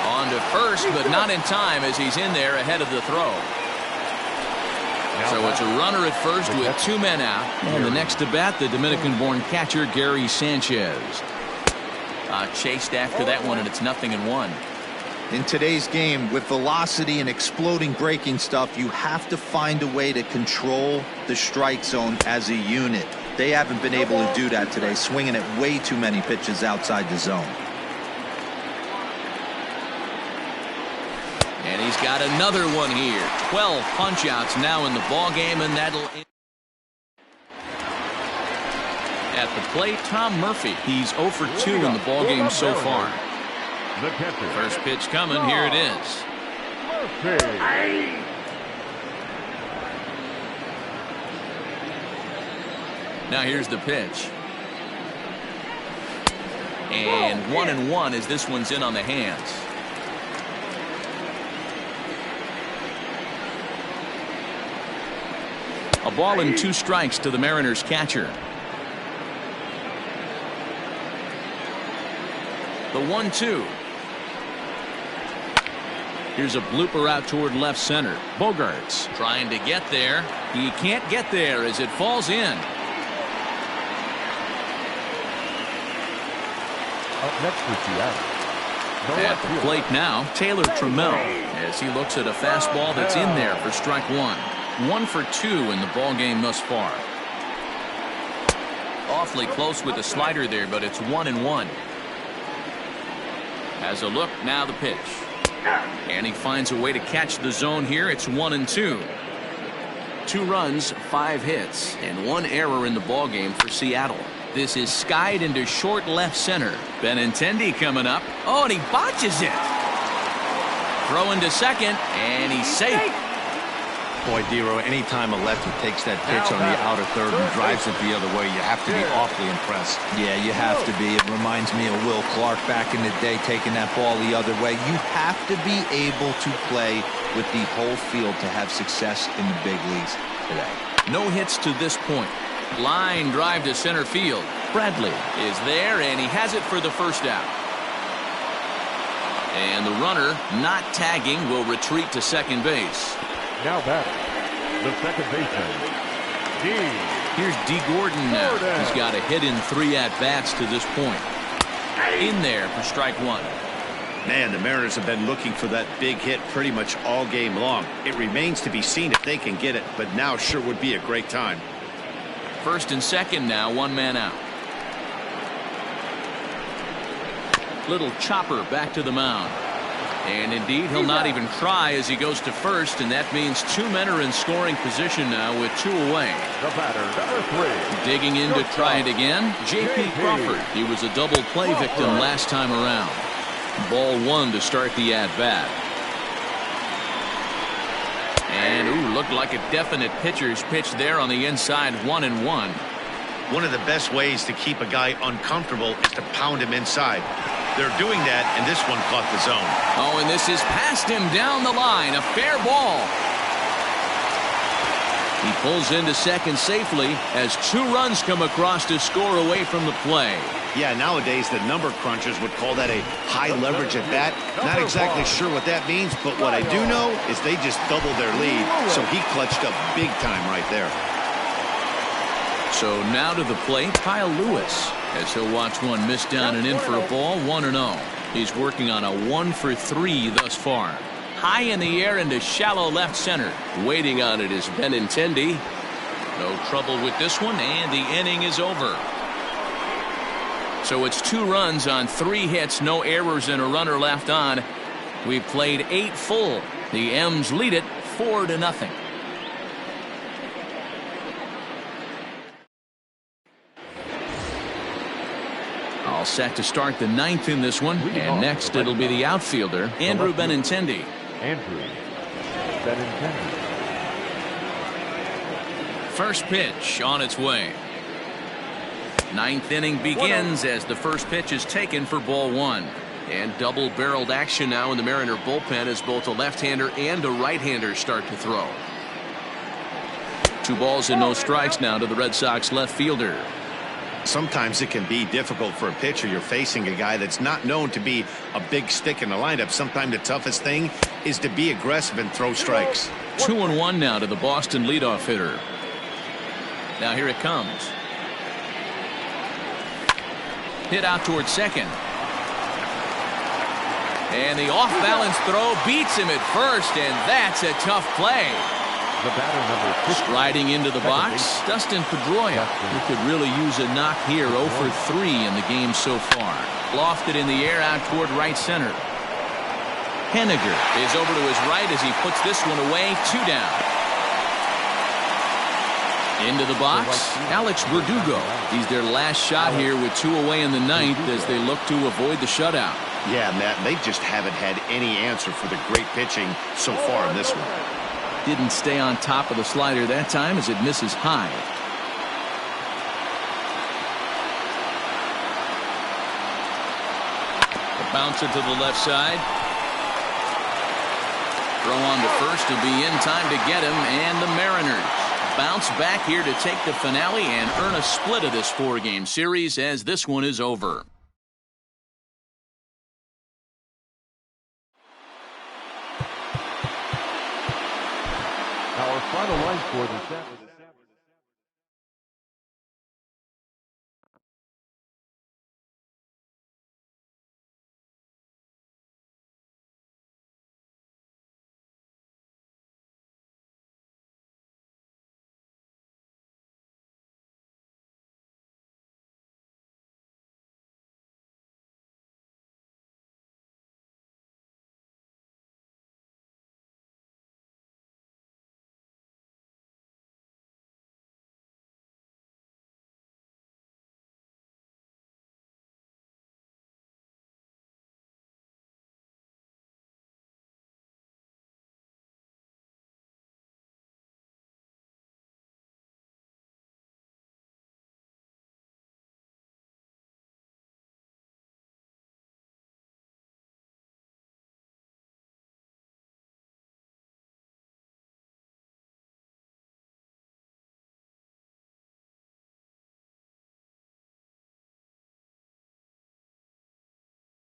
On to first, but not in time as he's in there ahead of the throw. So it's a runner at first with 2 men out. And the next to bat, the Dominican-born catcher, Gary Sanchez. Chased after that one, and it's 0-1. In today's game, with velocity and exploding breaking stuff, you have to find a way to control the strike zone as a unit. They haven't been able to do that today, swinging at way too many pitches outside the zone. And he's got another one here. 12 punch-outs now in the ballgame, and that'll... At the plate, Tom Murphy. He's 0 for 2 in the ballgame so far. First pitch coming. Here it is. Now here's the pitch. And 1-1 as this one's in on the hands. A ball and 2 strikes to the Mariners catcher. The 1-2. Here's a blooper out toward left center. Bogarts trying to get there. He can't get there as it falls in. Up next for Seattle. At the plate now, Taylor Trammell as he looks at a fastball that's in there for strike 1. 1 for 2 in the ballgame thus far. Awfully close with the slider there, but it's 1-1. Has a look, now the pitch. And he finds a way to catch the zone here. It's 1-2. 2 runs, 5 hits, and 1 error in the ballgame for Seattle. This is skied into short left center. Benintendi coming up. Oh, and he botches it. Throw into second, and he's safe. Boy, Dero, anytime a lefty takes that pitch on the outer third and drives it the other way, you have to be awfully impressed. Yeah, you have to be. It reminds me of Will Clark back in the day taking that ball the other way. You have to be able to play with the whole field to have success in the big leagues today. No hits to this point. Line drive to center field. Bradley is there, and he has it for the first out. And the runner, not tagging, will retreat to second base. Now batter, the second baseman, D. Here's D. Gordon now. He's got a hit in 3 at-bats to this point. In there for strike 1. Man, the Mariners have been looking for that big hit pretty much all game long. It remains to be seen if they can get it, but now sure would be a great time. First and second now, 1 man out. Little chopper back to the mound. And indeed, he'll not even try as he goes to first, and that means 2 men are in scoring position now with 2 away. The batter, number 3. Digging in to try it again, J.P. Crawford. He was a double play victim last time around. Ball 1 to start the at-bat. And, ooh, looked like a definite pitcher's pitch there on the inside, 1-1. One of the best ways to keep a guy uncomfortable is to pound him inside. They're doing that, and this one caught the zone. Oh, and this is past him down the line. A fair ball. He pulls into second safely as 2 runs come across to score away from the play. Yeah, nowadays the number crunchers would call that a high leverage at bat. Not exactly sure what that means, but what I do know is they just doubled their lead, so he clutched up big time right there. So now to the plate, Kyle Lewis, as he'll watch one miss down and in for a ball, 1-0. He's working on a 1 for 3 thus far. High in the air into shallow left center. Waiting on it is Benintendi. No trouble with this one, and the inning is over. So it's 2 runs on 3 hits, no errors, and a runner left on. We've played 8 full. The M's lead it 4-0. All set to start the 9th in this one, and next it'll be the outfielder, Andrew Benintendi. Andrew Benintendi. First pitch on its way. Ninth inning begins as the first pitch is taken for ball one. And double-barreled action now in the Mariner bullpen as both a left-hander and a right-hander start to throw. 2 balls and no strikes now to the Red Sox left fielder. Sometimes it can be difficult for a pitcher. You're facing a guy that's not known to be a big stick in the lineup. Sometimes the toughest thing is to be aggressive and throw strikes. 2-1 now to the Boston leadoff hitter. Now here it comes. Hit out towards second. And the off-balance throw beats him at first, and that's a tough play. The batter number 50. Striding into the box, Dustin Pedroia, who could really use a knock here. 0 for 3 in the game so far. Lofted in the air out toward right center. Henniger is over to his right as he puts this one away. 2 down. Into the box, Alex Verdugo. He's their last shot here with 2 away in the ninth as they look to avoid the shutout. Yeah, Matt, they just haven't had any answer for the great pitching so far in this one. Didn't stay on top of the slider that time as it misses high. The bouncer to the left side. Throw on to first to be in time to get him, and the Mariners bounce back here to take the finale and earn a split of this 4-game series as this one is over. Our final line score this